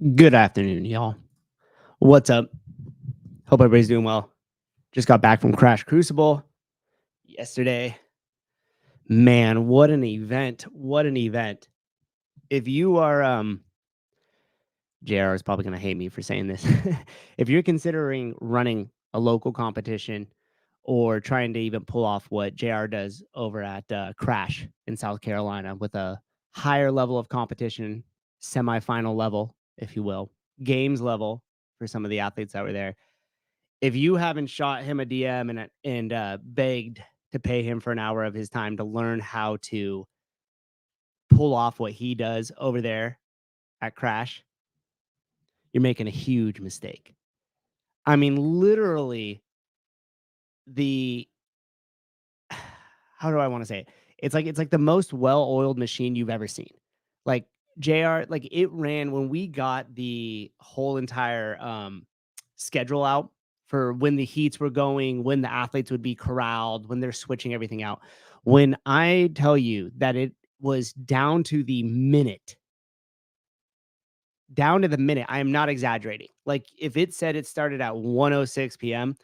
Good afternoon, y'all. What's up? Hope everybody's doing well. Just got back from Crucible yesterday. Man, what an event. What an event. If you are JR is probably going to hate me for saying this. If you're considering running a local competition or trying to even pull off what JR does over at Crash in South Carolina with a higher level of competition, semifinal level, if you will, games level for some of the athletes that were there. If you haven't shot him a DM and begged to pay him for an hour of his time to learn how to pull off what he does over there at Crash, you're making a huge mistake. I mean, literally, the how do I want to say it? It's like the most well-oiled machine you've ever seen. Like JR, like it ran when we got the whole entire schedule out for when the heats were going, when the athletes would be corralled, when they're switching everything out. When I tell you that it was down to the minute, I am not exaggerating. Like if it said it started at 1:06 p.m.,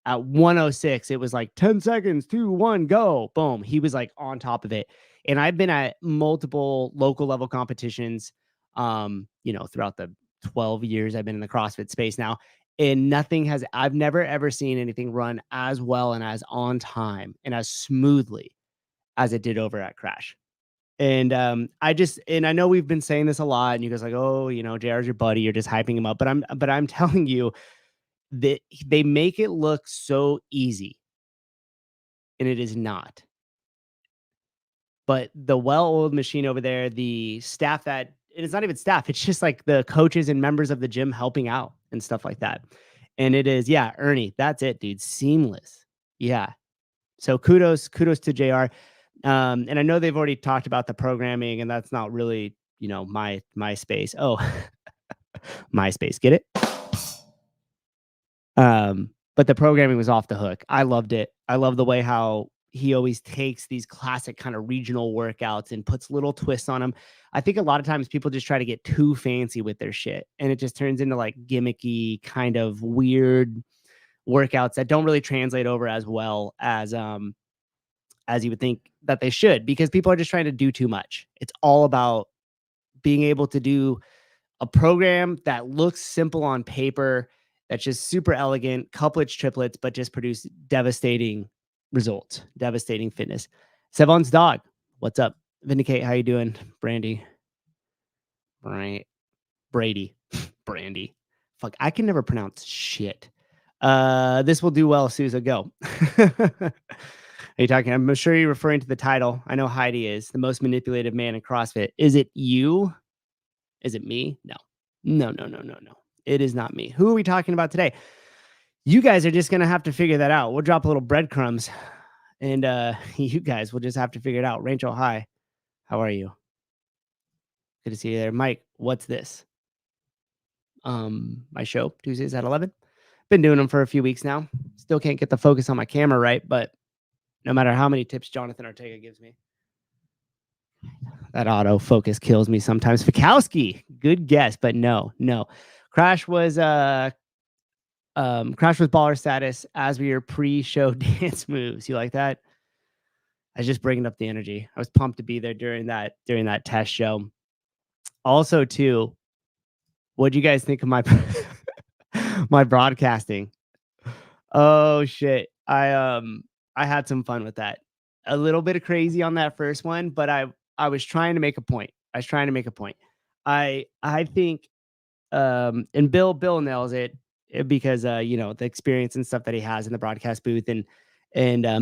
at 1:06 it was like 10 seconds, 2, 1, go. Boom. He was like on top of it. And I've been at multiple local level competitions throughout the 12 years I've been in the CrossFit space now. And I've never ever seen anything run as well and as on time and as smoothly as it did over at Crash. And I know we've been saying this a lot, and you guys are like, oh, JR's your buddy, you're just hyping him up. But I'm telling you that they make it look so easy, and it is not. But the well-oiled machine over there, the staff and it's not even staff, it's just like the coaches and members of the gym helping out and stuff like that. And it is, yeah, Ernie, that's it, dude. Seamless. Yeah. So kudos to JR. And I know they've already talked about the programming, and that's not really, my space. Oh, MySpace, get it? But the programming was off the hook. I loved it. I love the way how he always takes these classic kind of regional workouts and puts little twists on them. I think a lot of times people just try to get too fancy with their shit, and it just turns into like gimmicky kind of weird workouts that don't really translate over as well as you would think that they should, because people are just trying to do too much. It's all about being able to do a program that looks simple on paper, that's just super elegant, couplets, triplets, but just produce devastating results, devastating fitness. Sevon's dog, what's up? Vindicate, how you doing? Brandy. Right. Brady. Brandy. Fuck, I can never pronounce shit. This will do well, Souza. Go. Are you talking? I'm sure you're referring to the title. I know Heidi is the most manipulative man in CrossFit. Is it you? Is it me? No. No. It is not me. Who are we talking about today? You guys are just going to have to figure that out. We'll drop a little breadcrumbs, and you guys will just have to figure it out. Rachel, hi. How are you? Good to see you there. Mike, what's this? My show, Tuesdays at 11. Been doing them for a few weeks now. Still can't get the focus on my camera right, but no matter how many tips Jonathan Ortega gives me, that autofocus kills me sometimes. Fikowski, good guess, but no. Crash was baller status as we were pre-show dance moves. You like that? I was just bringing up the energy. I was pumped to be there during that test show. Also, too, what do you guys think of my my broadcasting? Oh shit. I had some fun with that. A little bit of crazy on that first one, but I was trying to make a point. I think and Bill nails it because the experience and stuff that he has in the broadcast booth and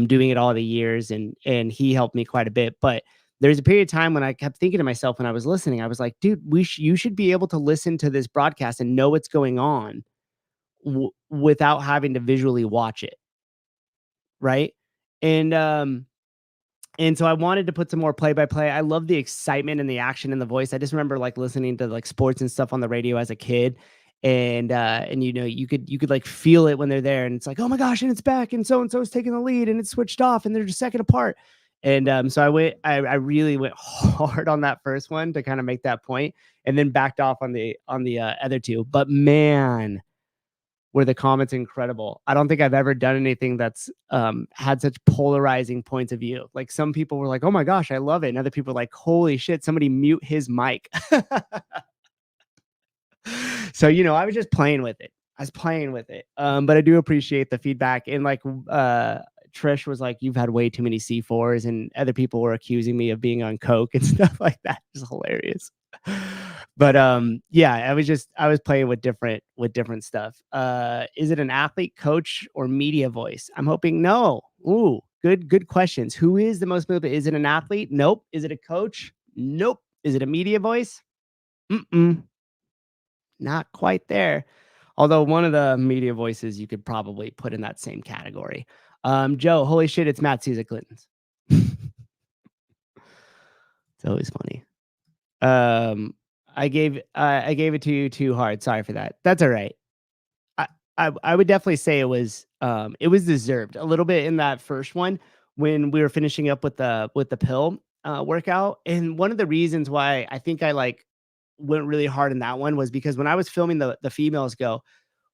doing it all the years, and he helped me quite a bit. But there's a period of time when I kept thinking to myself when I was listening, I was like, dude, you should be able to listen to this broadcast and know what's going on without having to visually watch it. Right. And so I wanted to put some more play-by-play. I love the excitement and the action and the voice. I just remember like listening to like sports and stuff on the radio as a kid. And you could like feel it when they're there, and it's like, oh my gosh, and it's back, and so is taking the lead, and it's switched off, and they're just a second apart. And so I really went hard on that first one to kind of make that point. and then backed off on the other two. But man, were the comments incredible. I don't think I've ever done anything that's had such polarizing points of view. Like some people were like, "Oh my gosh, I love it," and other people were like, "Holy shit, somebody mute his mic." So, I was just playing with it. I was playing with it. But I do appreciate the feedback. And like Trish was like, "You've had way too many C4s," and other people were accusing me of being on coke and stuff like that. It's hilarious. But yeah, I was playing with different stuff. Is it an athlete, coach, or media voice? I'm hoping no. Ooh, good questions. Who is the most motivated? Is it an athlete? Nope. Is it a coach? Nope. Is it a media voice? Mm-mm. Not quite there. Although one of the media voices you could probably put in that same category. Joe, holy shit, it's Matt Souza Clinton's. It's always funny. I gave it to you too hard. Sorry for that. That's all right. I would definitely say it was deserved a little bit in that first one when we were finishing up with the pill workout. And one of the reasons why I think I like went really hard in that one was because when I was filming the females go,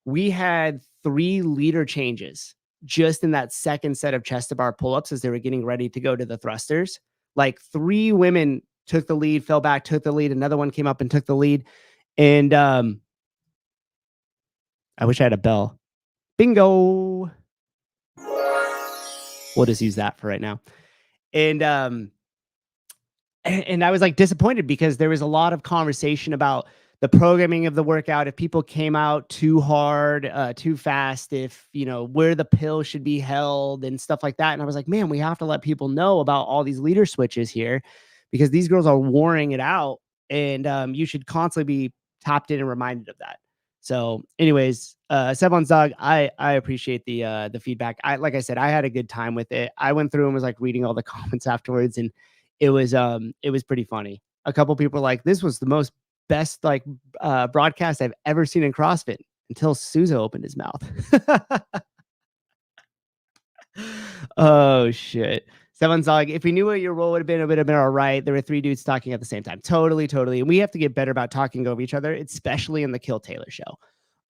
we had 3 leader changes just in that second set of chest to bar pull-ups as they were getting ready to go to the thrusters. Like 3 women took the lead, fell back, took the lead. Another one came up and took the lead. And I wish I had a bell. Bingo. We'll just use that for right now. And I was like disappointed because there was a lot of conversation about the programming of the workout. If people came out too hard, too fast, if where the pill should be held and stuff like that. And I was like, man, we have to let people know about all these leader switches here because these girls are warring it out, and you should constantly be tapped in and reminded of that. So, anyways, Sevon's dog, I appreciate the feedback. Like I said, I had a good time with it. I went through and was like reading all the comments afterwards, and it was pretty funny. A couple people were like, "This was the most best like broadcast I've ever seen in CrossFit," until Souza opened his mouth. Oh shit. Seven's like, if we knew what your role would have been all right. There were 3 dudes talking at the same time. Totally, totally. And we have to get better about talking over each other, especially in the Kill Taylor show.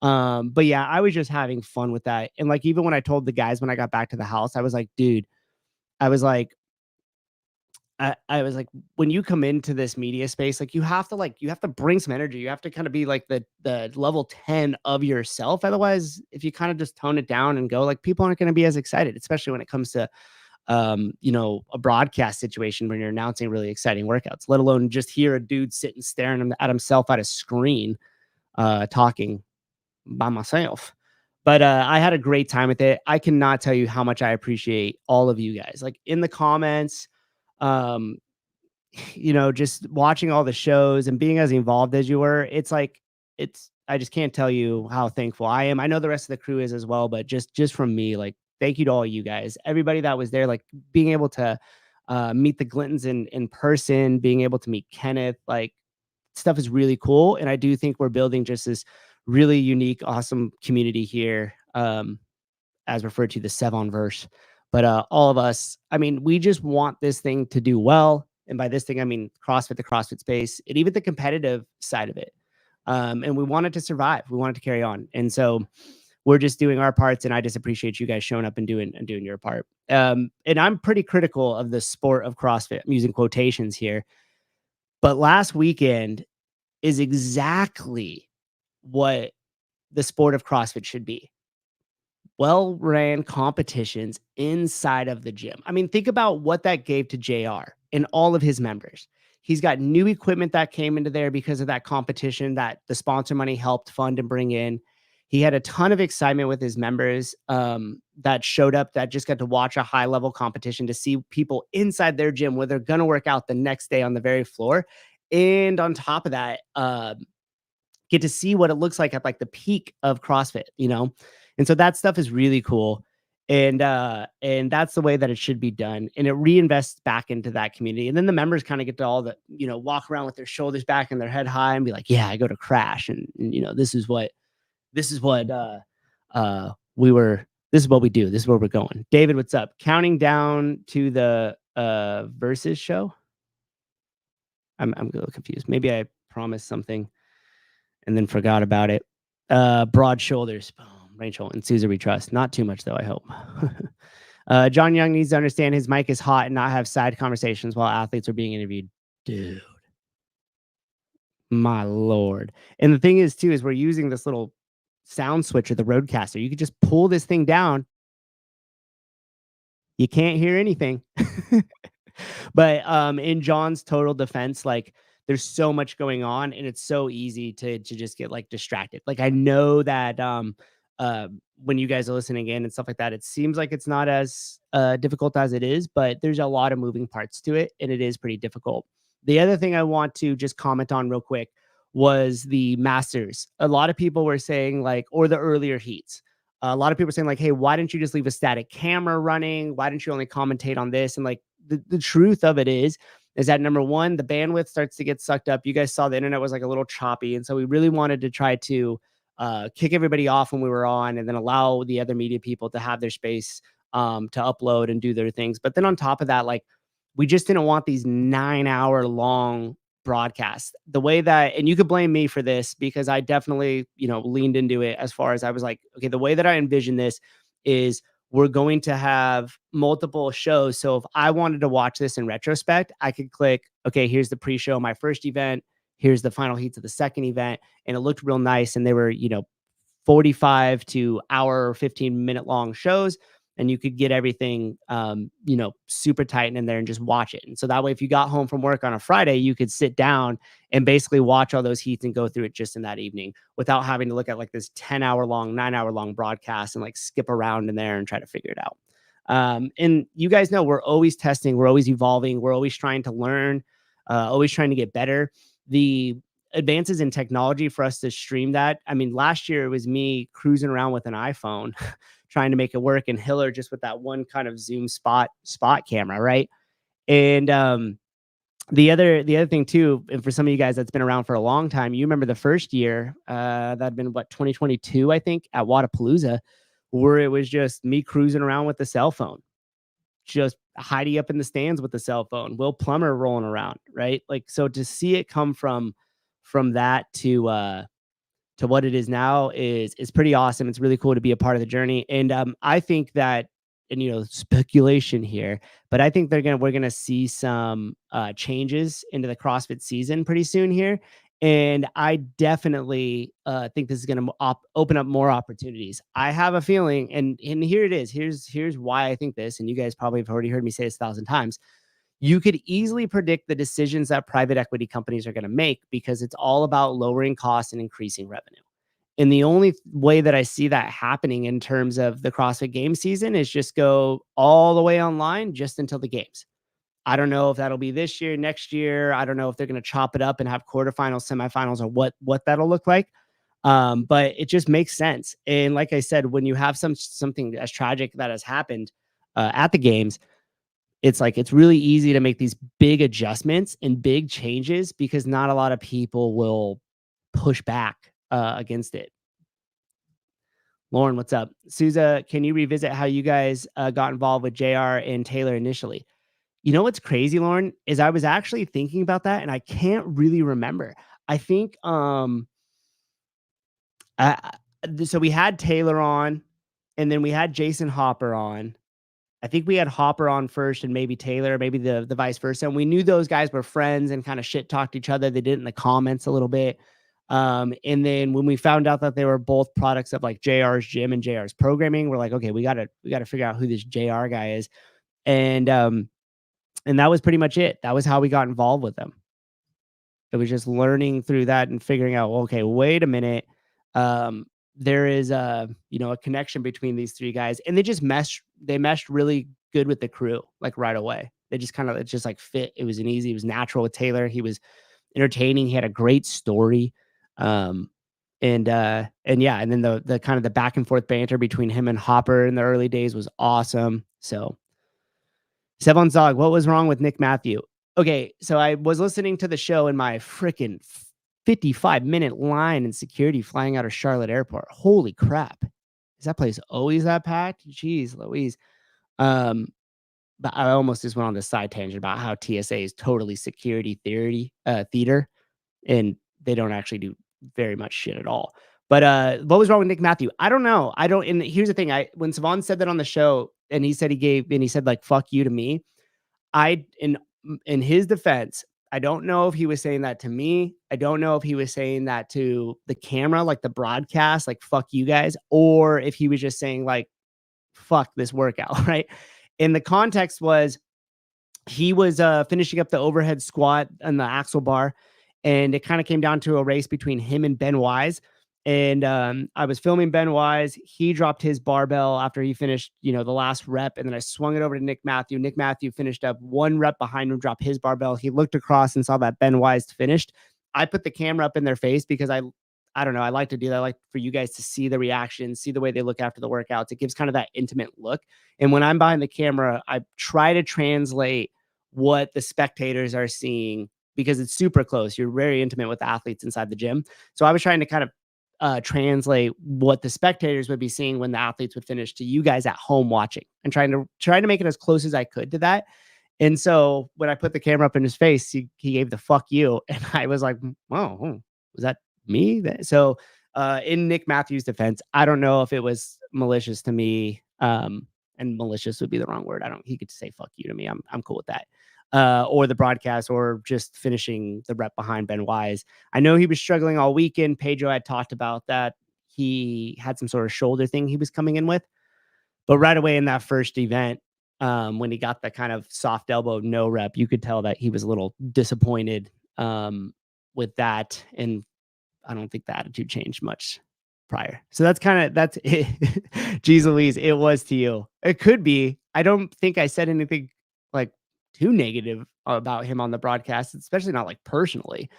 But yeah, I was just having fun with that. And like even when I told the guys when I got back to the house, I was like, dude, I was like, I was like, when you come into this media space, like you have to bring some energy. You have to kind of be like the level 10 of yourself. Otherwise, if you kind of just tone it down and go, like people aren't going to be as excited, especially when it comes to a broadcast situation when you're announcing really exciting workouts, let alone just hear a dude sitting staring at himself at a screen, talking by myself. But I had a great time with it. I cannot tell you how much I appreciate all of you guys, like in the comments, um, just watching all the shows and being as involved as you were. It's like, I just can't tell you how thankful I am. I know the rest of the crew is as well, but just from me, like, thank you to all you guys, everybody that was there, like being able to meet the Glintons in person, being able to meet Kenneth, like stuff is really cool. And I do think we're building just this really unique, awesome community here. As referred to the Sevonverse. But all of us, I mean, we just want this thing to do well. And by this thing, I mean CrossFit, the CrossFit space, and even the competitive side of it. And we want it to survive. We want it to carry on. And so we're just doing our parts. And I just appreciate you guys showing up and doing your part. And I'm pretty critical of the sport of CrossFit. I'm using quotations here. But last weekend is exactly what the sport of CrossFit should be. Well-ran competitions inside of the gym. I mean, think about what that gave to JR and all of his members. He's got new equipment that came into there because of that competition that the sponsor money helped fund and bring in. He had a ton of excitement with his members that showed up, that just got to watch a high-level competition, to see people inside their gym where they're going to work out the next day on the very floor. And on top of that, get to see what it looks like at like the peak of CrossFit, And so that stuff is really cool. And that's the way that it should be done. And it reinvests back into that community. And then the members kind of get to all the, walk around with their shoulders back and their head high and be like, yeah, I go to Crash. And this is what this is what we do. This is where we're going. David, what's up? Counting down to the versus show. I'm a little confused. Maybe I promised something and then forgot about it. Broad shoulders, boom, Rachel and Souza we trust. Not too much though, I hope. John Young needs to understand his mic is hot and not have side conversations while athletes are being interviewed. Dude, my lord. And the thing is, too, is we're using this little sound switcher, the Roadcaster. You could just pull this thing down. You can't hear anything. But in John's total defense, like there's so much going on and it's so easy to just get like distracted. Like I know that when you guys are listening in and stuff like that, it seems like it's not as difficult as it is, but there's a lot of moving parts to it and it is pretty difficult. The other thing I want to just comment on real quick was the Masters. A lot of people were saying like, or the earlier heats. A lot of people are saying like, hey, why didn't you just leave a static camera running? Why didn't you only commentate on this? And like the truth of it is that number one, the bandwidth starts to get sucked up. You guys saw the internet was like a little choppy. And so we really wanted to try to kick everybody off when we were on and then allow the other media people to have their space to upload and do their things. But then on top of that, like we just didn't want these 9-hour long broadcasts the way that, and you could blame me for this because I definitely, leaned into it as far as I was like, okay, the way that I envision this is we're going to have multiple shows. So if I wanted to watch this in retrospect, I could click, okay, here's the pre-show, my first event, here's the final heats of the second event. And it looked real nice. And they were, 45 to hour, 15-minute long shows. And you could get everything, super tight in there and just watch it. And so that way, if you got home from work on a Friday, you could sit down and basically watch all those heats and go through it just in that evening without having to look at like this 10-hour long, 9-hour long broadcast and like skip around in there and try to figure it out. And you guys know we're always testing, we're always evolving, we're always trying to learn, always trying to get better. The advances in technology for us to stream that. I mean, last year it was me cruising around with an iPhone trying to make it work and Hiller just with that one kind of zoom spot camera, right? And the other thing too, and for some of you guys that's been around for a long time, you remember the first year, that'd been 2022, I think, at Wadapalooza, where it was just me cruising around with the cell phone, just Heidi up in the stands with the cell phone, Will Plummer rolling around, right? Like, so to see it come from that to what it is now is pretty awesome. It's really cool to be a part of the journey. And I think that, and speculation here, but I think we're gonna see some changes into the CrossFit season pretty soon here. And I definitely think this is going to open up more opportunities. I have a feeling, and here it is. Here's why I think this, and you guys probably have already heard me say this 1,000 times. You could easily predict the decisions that private equity companies are going to make because it's all about lowering costs and increasing revenue. And the only way that I see that happening in terms of the CrossFit game season is just go all the way online just until the games. I don't know if that'll be this year, next year. I don't know if they're going to chop it up and have quarterfinals, semifinals, or what that'll look like. But it just makes sense. And like I said, when you have something as tragic that has happened at the games, it's like it's really easy to make these big adjustments and big changes because not a lot of people will push back against it. Lauren, what's up? Souza, can you revisit how you guys got involved with JR and Taylor initially? You know what's crazy, Lauren, is I was actually thinking about that and I can't really remember. I think so we had Taylor on and then we had Jason Hopper on. I think we had Hopper on first and maybe Taylor, maybe the vice versa. And we knew those guys were friends and kind of shit talked each other. They did in the comments a little bit. And then when we found out that they were both products of like JR's gym and JR's programming, we're like, okay, we gotta figure out who this JR guy is. And that was pretty much it. That was how we got involved with them. It was just learning through that and figuring out, well, okay, wait a minute. There is a connection between these three guys and they meshed really good with the crew, like right away. They just it just like fit. It was natural with Taylor. He was entertaining. He had a great story. And yeah, and then the kind of the back and forth banter between him and Hopper in the early days was awesome. So Sevon Zog, what was wrong with Nick Matthew? Okay, so I was listening to the show in my freaking 55-minute line in security flying out of Charlotte Airport. Holy crap. Is that place always that packed? Jeez Louise. But I almost just went on this side tangent about how TSA is totally security theater. and they don't actually do very much shit at all. But what was wrong with Nick Matthew? I don't know. I don't. And here's the thing: when Savon said that on the show, and he said like "fuck you" to me. I in his defense, I don't know if he was saying that to me. I don't know if he was saying that to the camera, like the broadcast, like "fuck you guys," or if he was just saying like "fuck this workout," right? And the context was he was finishing up the overhead squat and the axle bar, and it kind of came down to a race between him and Ben Wise. And I was filming Ben Wise. He dropped his barbell after he finished, the last rep, and then I swung it over to Nick Matthew. Nick Matthew finished up one rep behind him, dropped his barbell. He looked across and saw that Ben Wise finished. I put the camera up in their face because I don't know. I like to do that. I like for you guys to see the reaction, see the way they look after the workouts. It gives kind of that intimate look. And when I'm behind the camera, I try to translate what the spectators are seeing because it's super close. You're very intimate with the athletes inside the gym. So I was trying to kind of translate what the spectators would be seeing when the athletes would finish to you guys at home watching, and trying to make it as close as I could to that. And so when I put the camera up in his face, he gave the "fuck you," and I was like, "Oh, was that me?" So in Nick Matthews' defense, I don't know if it was malicious to me. And malicious would be the wrong word. He could say "fuck you" to me. I'm cool with that. Or the broadcast, or just finishing the rep behind Ben Wise. I know he was struggling all weekend. Pedro had talked about that. He had some sort of shoulder thing he was coming in with. But right away in that first event, when he got the kind of soft elbow no rep, you could tell that he was a little disappointed with that. And I don't think the attitude changed much prior. So that's it. Jeez Louise, it was to you. It could be. I don't think I said anything like too negative about him on the broadcast, especially not like personally,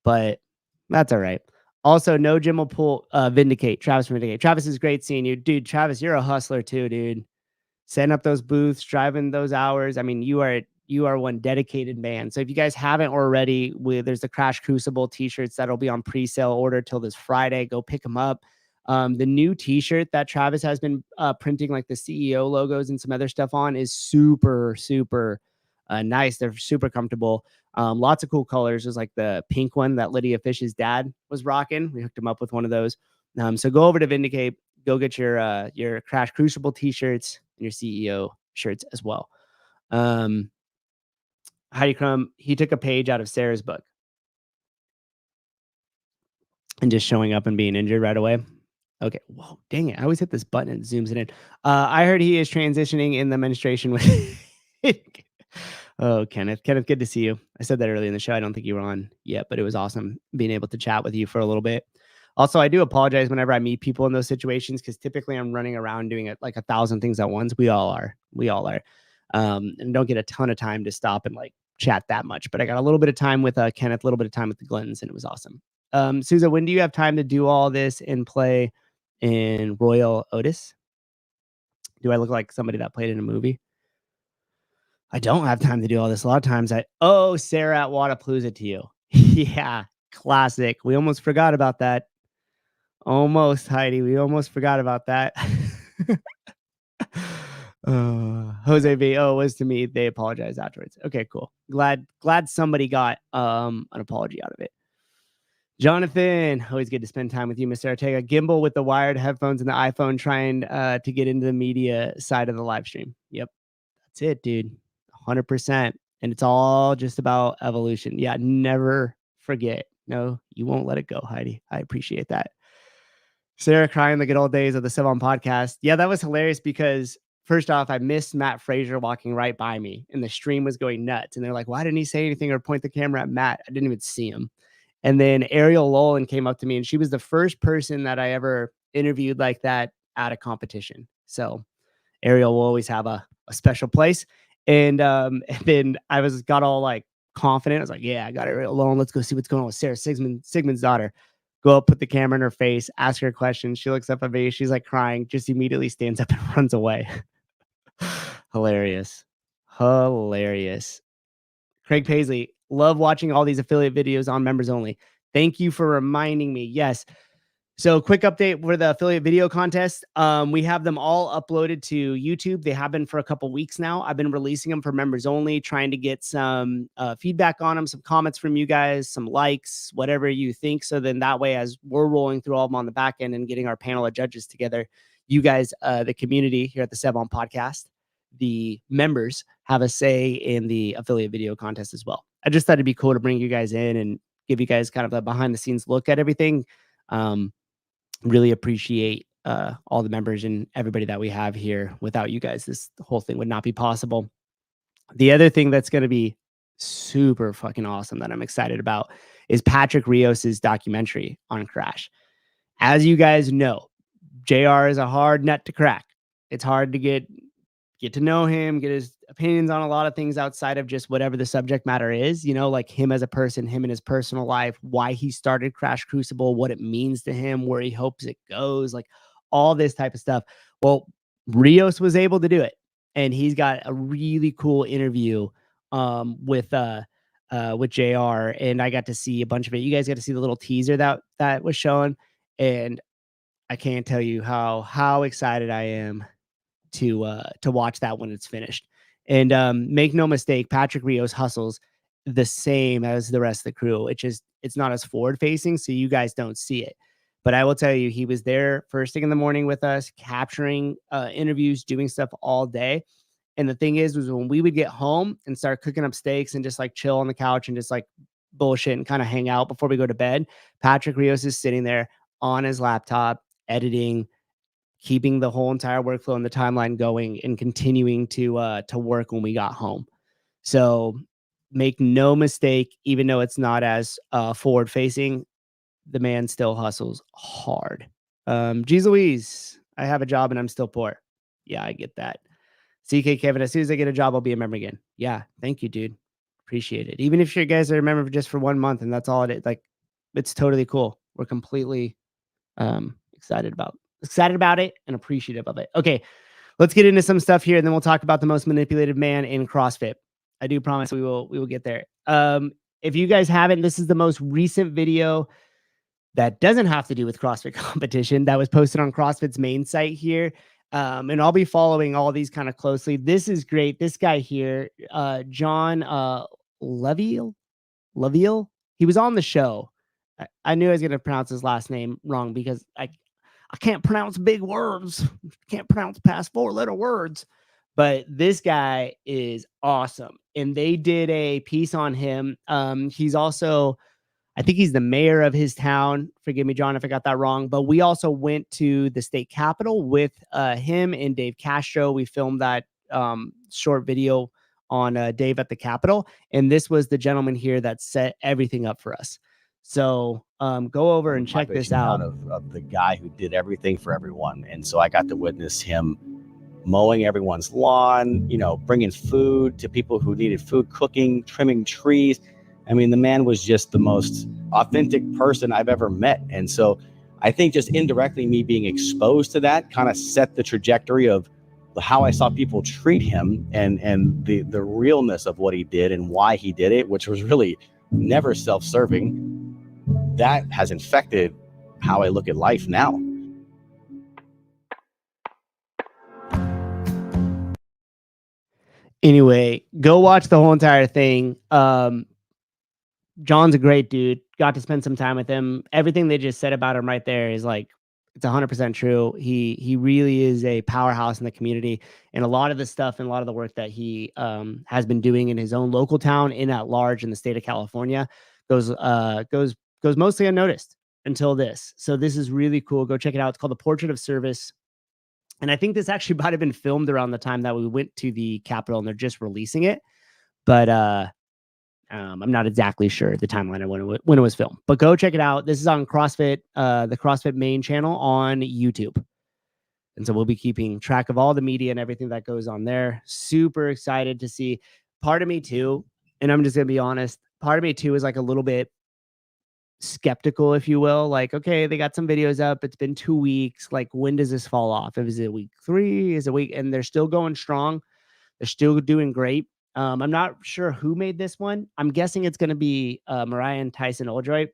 but that's all right. Also, no Jim will pull Vindicate, Travis from Vindicate. Travis is great seeing you. Dude, Travis, you're a hustler too, dude. Setting up those booths, driving those hours. I mean, you are one dedicated man. So if you guys haven't already, there's the Crash Crucible t-shirts that'll be on pre-sale order till this Friday. Go pick them up. The new t-shirt that Travis has been printing like the CEO logos and some other stuff on is super, super nice. They're super comfortable. Lots of cool colors. There's like the pink one that Lydia Fish's dad was rocking. We hooked him up with one of those. So go over to Vindicate, go get your Crash Crucible t-shirts and your CEO shirts as well. Heidi Crumb, he took a page out of Sarah's book and just showing up and being injured right away. Okay. Whoa, dang it. I always hit this button and it zooms it in. I heard he is transitioning in the administration with Oh, Kenneth. Kenneth, good to see you. I said that earlier in the show. I don't think you were on yet, but it was awesome being able to chat with you for a little bit. Also, I do apologize whenever I meet people in those situations because typically I'm running around doing it like 1,000 things at once. We all are. And don't get a ton of time to stop and like chat that much. But I got a little bit of time with Kenneth, a little bit of time with the Glens, and it was awesome. Souza, when do you have time to do all this and play in Royal Otis? Do I look like somebody that played in a movie? I don't have time to do all this. A lot of times Sarah at Wadapalooza to you. Yeah, classic. We almost forgot about that. Almost, Heidi. We almost forgot about that. Jose B. Oh, it was to me. They apologized afterwards. Okay, cool. Glad somebody got an apology out of it. Jonathan, always good to spend time with you, Mr. Ortega. Gimbal with the wired headphones and the iPhone trying to get into the media side of the live stream. Yep. That's it, dude. 100%. And it's all just about evolution. Yeah, never forget. No, you won't let it go, Heidi. I appreciate that. Sarah crying the good old days of the Savon podcast. Yeah, that was hilarious because first off, I missed Matt Frazier walking right by me and the stream was going nuts. And they're like, why didn't he say anything or point the camera at Matt? I didn't even see him. And then Ariel Lolan came up to me and she was the first person that I ever interviewed like that at a competition. So Ariel will always have a special place. And then I got all like confident. I was like, yeah, I got Ariel Lolan. Let's go see what's going on with Sarah Sigmund's daughter. Go up, put the camera in her face, ask her a question. She looks up at me. She's like crying, just immediately stands up and runs away. Hilarious. Craig Paisley, love watching all these affiliate videos on members only. Thank you for reminding me. Yes, So quick update for the affiliate video contest. We have them all uploaded to YouTube. They have been for a couple weeks now. I've been releasing them for members only, trying to get some feedback on them, some comments from you guys, some likes, whatever you think. So then that way, as we're rolling through all of them on the back end and getting our panel of judges together, you guys, the community here at the Sev On podcast, the members have a say in the affiliate video contest as well. I just thought it'd be cool to bring you guys in and give you guys kind of a behind the scenes look at everything. Really appreciate all the members and everybody that we have here. Without you guys, this whole thing would not be possible. The other thing that's going to be super fucking awesome that I'm excited about is Patrick Rios's documentary on Crash. As you guys know, JR is a hard nut to crack. It's hard to get to know him, get his opinions on a lot of things outside of just whatever the subject matter is, you know, like him as a person, him in his personal life, why he started Crash Crucible, what it means to him, where he hopes it goes, like all this type of stuff. Well, Rios was able to do it, and he's got a really cool interview with JR, and I got to see a bunch of it. You guys got to see the little teaser that was shown, and I can't tell you how excited I am to watch that when it's finished. And make no mistake, Patrick Rios hustles the same as the rest of the crew. It's not as forward facing, so you guys don't see it. But I will tell you, he was there first thing in the morning with us, capturing interviews, doing stuff all day. And the thing was when we would get home and start cooking up steaks and just like chill on the couch and just like bullshit and kind of hang out before we go to bed, Patrick Rios is sitting there on his laptop, editing, keeping the whole entire workflow and the timeline going, and continuing to work when we got home. So make no mistake, even though it's not as forward facing, the man still hustles hard. Geez Louise, I have a job and I'm still poor. Yeah, I get that. CK Kevin, as soon as I get a job, I'll be a member again. Yeah, thank you, dude. Appreciate it. Even if you guys are a member just for 1 month and that's all it is, like, it's totally cool. We're completely excited about it and appreciative of it. Okay, let's get into some stuff here, and then we'll talk about the most manipulated man in CrossFit. I do promise we will get there. If you guys haven't, this is the most recent video that doesn't have to do with CrossFit competition that was posted on CrossFit's main site here. And I'll be following all these kind of closely. This is great. This guy here, John Leviel, he was on the show. I knew I was going to pronounce his last name wrong because I can't pronounce big words. Can't pronounce past 4-letter words. But this guy is awesome. And they did a piece on him. He's also, I think he's the mayor of his town. Forgive me, John, if I got that wrong. But we also went to the state capitol with him and Dave Castro. We filmed that short video on Dave at the Capitol. And this was the gentleman here that set everything up for us. So go over and check this out. Of the guy who did everything for everyone. And so I got to witness him mowing everyone's lawn, you know, bringing food to people who needed food, cooking, trimming trees. I mean, the man was just the most authentic person I've ever met. And so I think just indirectly me being exposed to that kind of set the trajectory of how I saw people treat him and the realness of what he did and why he did it, which was really never self-serving. That has infected how I look at life now. Anyway, go watch the whole entire thing. John's a great dude. Got to spend some time with him. Everything they just said about him right there is like, it's 100% true. He really is a powerhouse in the community, and a lot of the stuff and a lot of the work that he has been doing in his own local town and at large in the state of California goes mostly unnoticed until this. So this is really cool. Go check it out. It's called The Portrait of Service. And I think this actually might have been filmed around the time that we went to the Capitol, and they're just releasing it. But I'm not exactly sure the timeline of when it was filmed. But go check it out. This is on CrossFit, the CrossFit main channel on YouTube. And so we'll be keeping track of all the media and everything that goes on there. Super excited to see. Part of me too, and I'm just going to be honest, part of me too is like a little bit skeptical, if you will. Like, okay, they got some videos up. It's been 2 weeks. Like, when does this fall off? Is it week 3? Is it week? And they're still going strong. They're still doing great. I'm not sure who made this one. I'm guessing it's going to be Mariah and Tyson Oldroyd.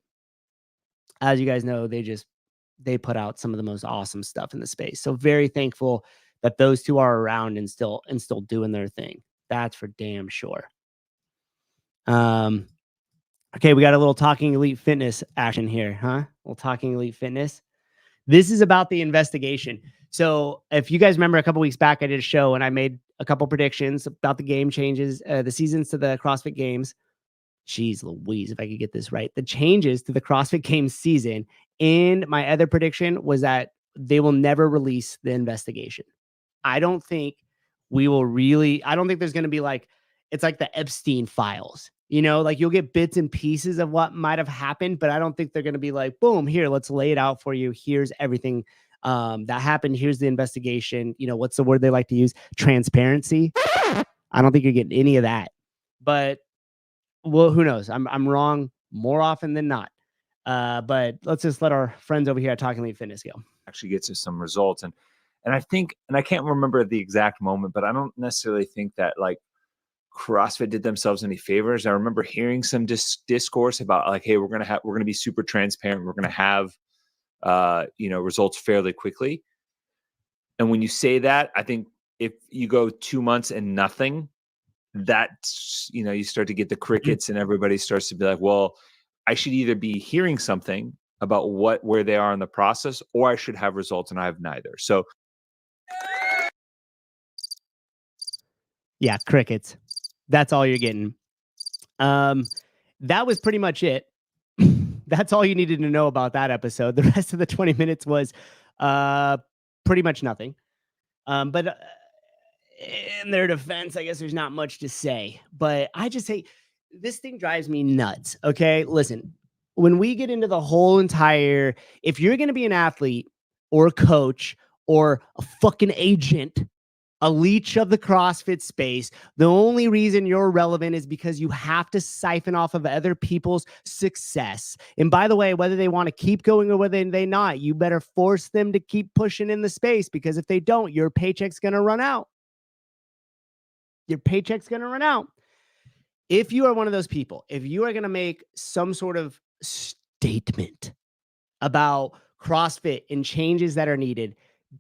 As you guys know, they they put out some of the most awesome stuff in the space. So very thankful that those two are around and still doing their thing. That's for damn sure. Okay, we got a little Talking Elite Fitness action here, huh? Well, Talking Elite Fitness. This is about the investigation. So if you guys remember a couple weeks back, I did a show and I made a couple predictions about the game changes, the seasons to the CrossFit Games. Jeez Louise, if I could get this right. The changes to the CrossFit Games season. And my other prediction was that they will never release the investigation. I don't think we will really, I don't think there's going to be like, it's like the Epstein files, you know, like you'll get bits and pieces of what might have happened, but I don't think they're going to be like, boom, here, let's lay it out for you. Here's everything that happened. Here's the investigation. You know, what's the word they like to use? Transparency. I don't think you're getting any of that, but well, who knows? I'm wrong more often than not. But let's just let our friends over here at Talking Elite Fitness go. Actually gets us some results. And I think, and I can't remember the exact moment, but I don't necessarily think that like CrossFit did themselves any favors. I remember hearing some discourse about like, hey, we're gonna be super transparent. We're gonna have results fairly quickly. And when you say that, I think if you go 2 months and nothing, that's, you start to get the crickets and everybody starts to be like, well, I should either be hearing something about where they are in the process, or I should have results, and I have neither. So yeah, crickets. That's all you're getting. That was pretty much it. That's all you needed to know about that episode. The rest of the 20 minutes was pretty much nothing. But in their defense, I guess there's not much to say. But I just say this thing drives me nuts. Okay, listen, when we get into the whole entire, if you're going to be an athlete or a coach or a fucking agent, a leech of the CrossFit space, the only reason you're relevant is because you have to siphon off of other people's success. And by the way, whether they want to keep going or whether they not, you better force them to keep pushing in the space, because if they don't, your paycheck's going to run out. Your paycheck's going to run out. If you are one of those people, if you are going to make some sort of statement about CrossFit and changes that are needed,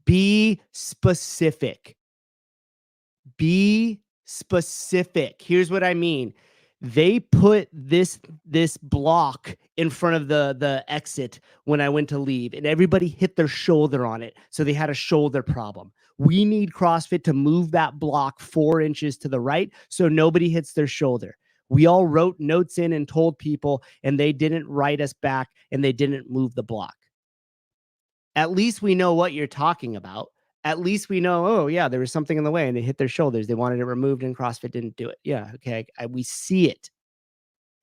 be specific. Be specific. Here's what I mean. They put this block in front of the exit when I went to leave, and everybody hit their shoulder on it. So they had a shoulder problem. We need CrossFit to move that block 4 inches to the right so nobody hits their shoulder. We all wrote notes in and told people, and they didn't write us back, and they didn't move the block. At least we know what you're talking about. At least we know, oh, yeah, there was something in the way and they hit their shoulders. They wanted it removed and CrossFit didn't do it. Yeah, okay, we see it.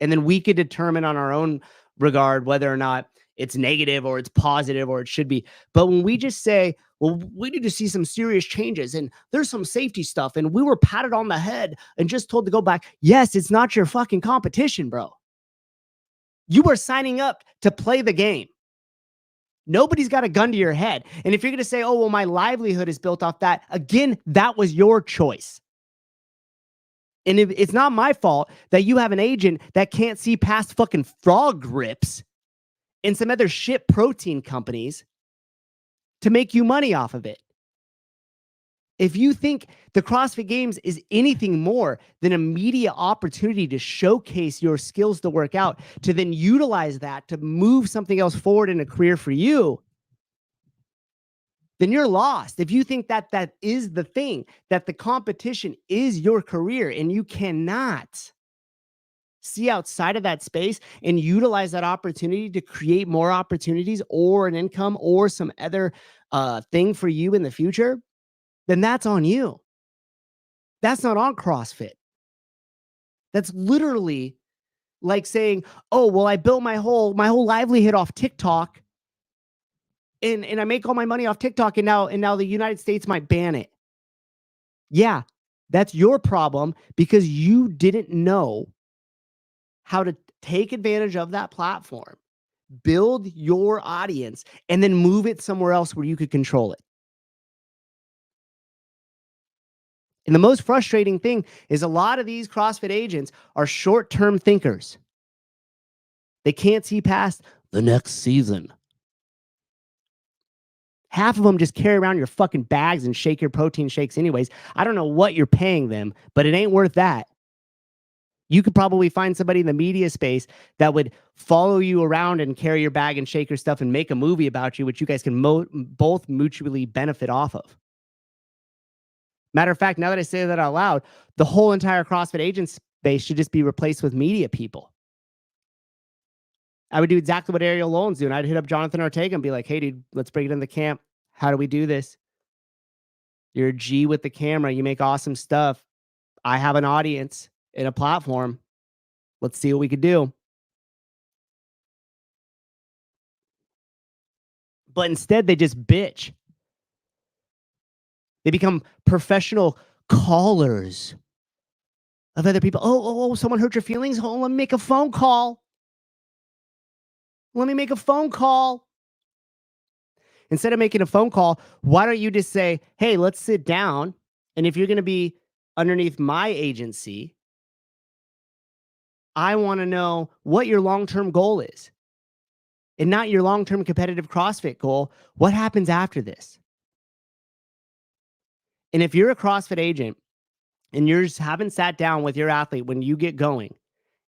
And then we could determine on our own regard whether or not it's negative or it's positive or it should be. But when we just say, well, we need to see some serious changes and there's some safety stuff and we were patted on the head and just told to go back. Yes, it's not your fucking competition, bro. You are signing up to play the game. Nobody's got a gun to your head. And if you're going to say, oh, well, my livelihood is built off that, again, that was your choice. And it's not my fault that you have an agent that can't see past fucking frog grips and some other shit protein companies to make you money off of it. If you think the CrossFit Games is anything more than a media opportunity to showcase your skills to work out, to then utilize that to move something else forward in a career for you, then you're lost. If you think that that is the thing, that the competition is your career and you cannot see outside of that space and utilize that opportunity to create more opportunities or an income or some other thing for you in the future, then that's on you. That's not on CrossFit. That's literally like saying, oh, well, I built my whole livelihood off TikTok and I make all my money off TikTok and now the United States might ban it. Yeah, that's your problem because you didn't know how to take advantage of that platform, build your audience, and then move it somewhere else where you could control it. And the most frustrating thing is a lot of these CrossFit agents are short-term thinkers. They can't see past the next season. Half of them just carry around your fucking bags and shake your protein shakes anyways. I don't know what you're paying them, but it ain't worth that. You could probably find somebody in the media space that would follow you around and carry your bag and shake your stuff and make a movie about you, which you guys can both mutually benefit off of. Matter of fact, now that I say that out loud, the whole entire CrossFit agent space should just be replaced with media people. I would do exactly what Ariel Lowen's doing. I'd hit up Jonathan Ortega and be like, hey, dude, let's bring it in the camp. How do we do this? You're a G with the camera. You make awesome stuff. I have an audience and a platform. Let's see what we could do. But instead, they just bitch. They become professional callers of other people. Oh, someone hurt your feelings? Oh, let me make a phone call. Let me make a phone call. Instead of making a phone call, why don't you just say, hey, let's sit down. And if you're going to be underneath my agency, I want to know what your long-term goal is. And not your long-term competitive CrossFit goal. What happens after this? And if you're a CrossFit agent and you just haven't sat down with your athlete when you get going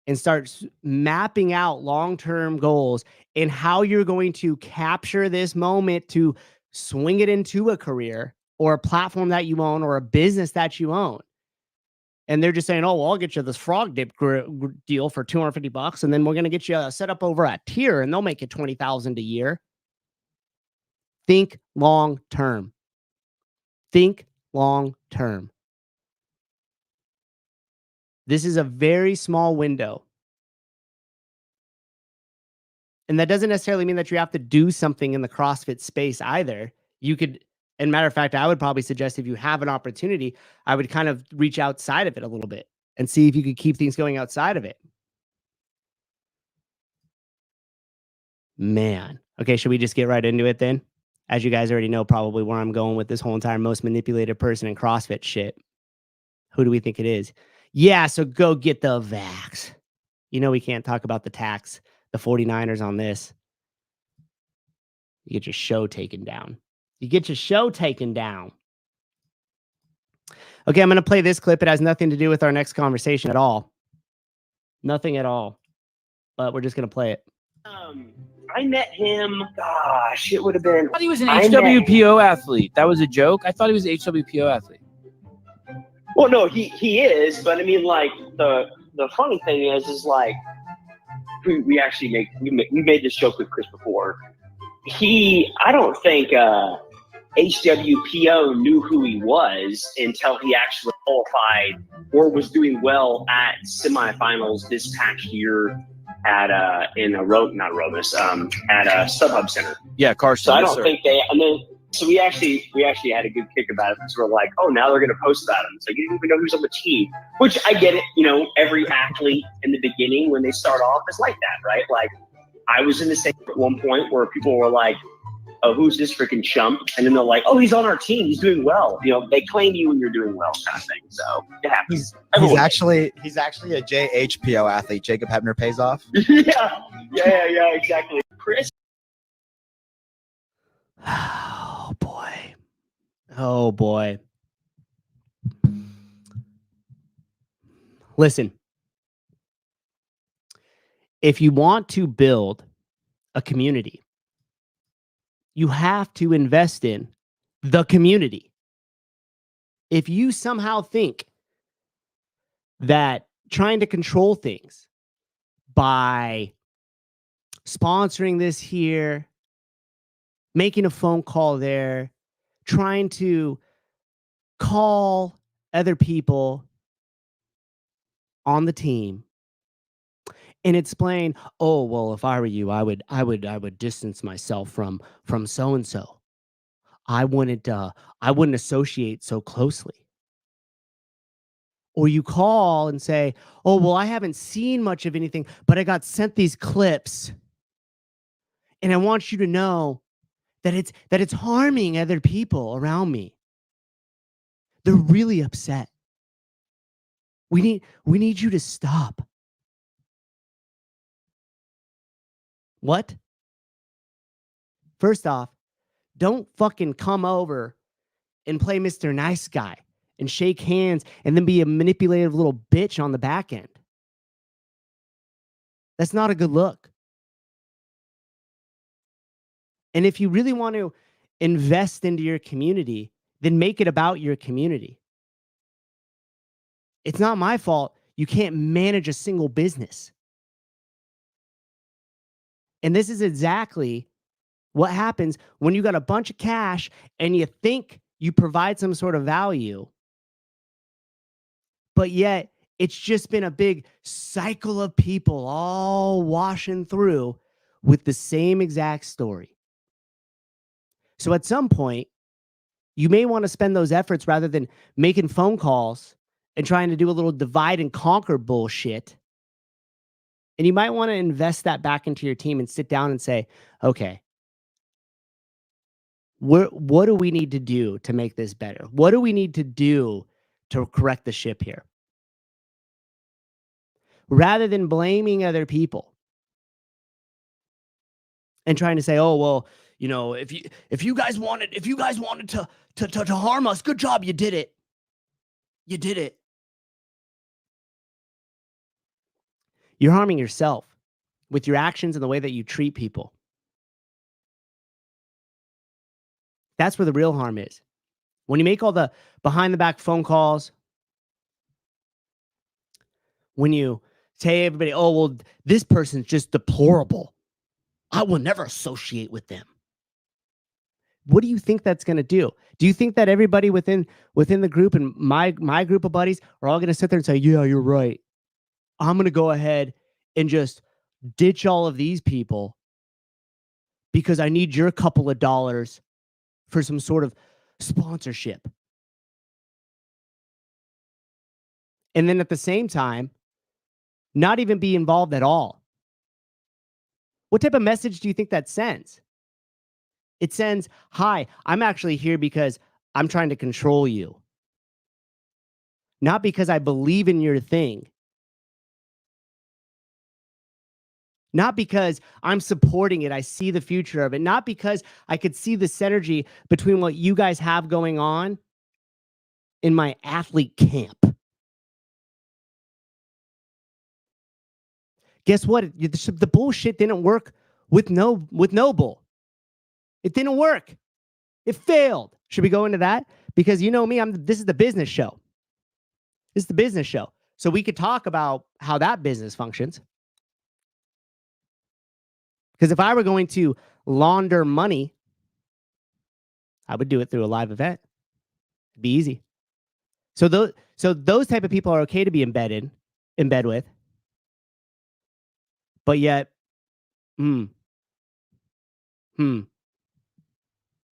and start mapping out long-term goals and how you're going to capture this moment to swing it into a career or a platform that you own or a business that you own. And they're just saying, oh, well, I'll get you this frog dip deal for $250, and then we're going to get you set up over at Tier, and they'll make it $20,000 a year. Think long term. Think long term. This is a very small window. And that doesn't necessarily mean that you have to do something in the CrossFit space either. You could, and matter of fact, I would probably suggest if you have an opportunity, I would kind of reach outside of it a little bit and see if you could keep things going outside of it. Man. Okay, should we just get right into it then? As you guys already know probably where I'm going with this whole entire most manipulated person in CrossFit shit. Who do we think it is? Yeah, so go get the vax. You know we can't talk about the tax, the 49ers on this. You get your show taken down. You get your show taken down. Okay, I'm going to play this clip. It has nothing to do with our next conversation at all. Nothing at all. But we're just going to play it. I met him, gosh, it would have been... I thought he was an HWPO athlete. That was a joke? I thought he was an HWPO athlete. Well, no, he is, but I mean, like, the funny thing is like, we actually we made this joke with Chris before. I don't think HWPO knew who he was until he actually qualified or was doing well at semifinals this past year at at a StubHub Center. Yeah, Carson. So I don't think they, and then so we actually had a good kick about it because we're like, oh, now they're going to post about him. It's like, you didn't even know who's on the team, which I get it. You know, every athlete in the beginning when they start off is like that, right? Like I was in the same at one point where people were like, oh, who's this freaking chump? And then they're like, oh, he's on our team. He's doing well. You know, they claim you when you're doing well kind of thing. So it happens. He's actually a JHPO athlete. Jacob Hebner pays off. yeah, exactly. Chris. Oh, boy. Oh, boy. Listen, if you want to build a community, you have to invest in the community. If you somehow think that trying to control things by sponsoring this here, making a phone call there, trying to call other people on the team and explain, oh, well, if I were you, I would distance myself from so and so. I wouldn't associate so closely. Or you call and say, oh, well, I haven't seen much of anything, but I got sent these clips, and I want you to know that it's harming other people around me. They're really upset. We need you to stop. What? First off, Don't fucking come over and play Mr. Nice Guy and shake hands and then be a manipulative little bitch on the back end. That's not a good look. And if you really want to invest into your community, then make it about your community. It's not my fault you can't manage a single business. And this is exactly what happens when you got a bunch of cash and you think you provide some sort of value, but yet it's just been a big cycle of people all washing through with the same exact story. So at some point, you may want to spend those efforts rather than making phone calls and trying to do a little divide and conquer bullshit. And you might want to invest that back into your team and sit down and say, okay, what do we need to do to make this better? What do we need to do to correct the ship here? Rather than blaming other people and trying to say, oh, well, you know, if you guys wanted to harm us, good job, you did it. You did it. You're harming yourself with your actions and the way that you treat people. That's where the real harm is. When you make all the behind the back phone calls, when you say everybody, oh, well, this person's just deplorable, I will never associate with them. What do you think that's going to do? Do you think that everybody within the group and my group of buddies are all going to sit there and say, yeah, you're right, I'm going to go ahead and just ditch all of these people because I need your couple of dollars for some sort of sponsorship? And then at the same time, not even be involved at all. What type of message do you think that sends? It sends, hi, I'm actually here because I'm trying to control you. Not because I believe in your thing. Not because I'm supporting it. I see the future of it. Not because I could see the synergy between what you guys have going on in my athlete camp. Guess what? The bullshit didn't work with Noble. It didn't work. It failed. Should we go into that? Because you know me, this is the business show. This is the business show. So we could talk about how that business functions. Because if I were going to launder money, I would do it through a live event. It'd be easy. So those type of people are okay to be in bed with. But yet, but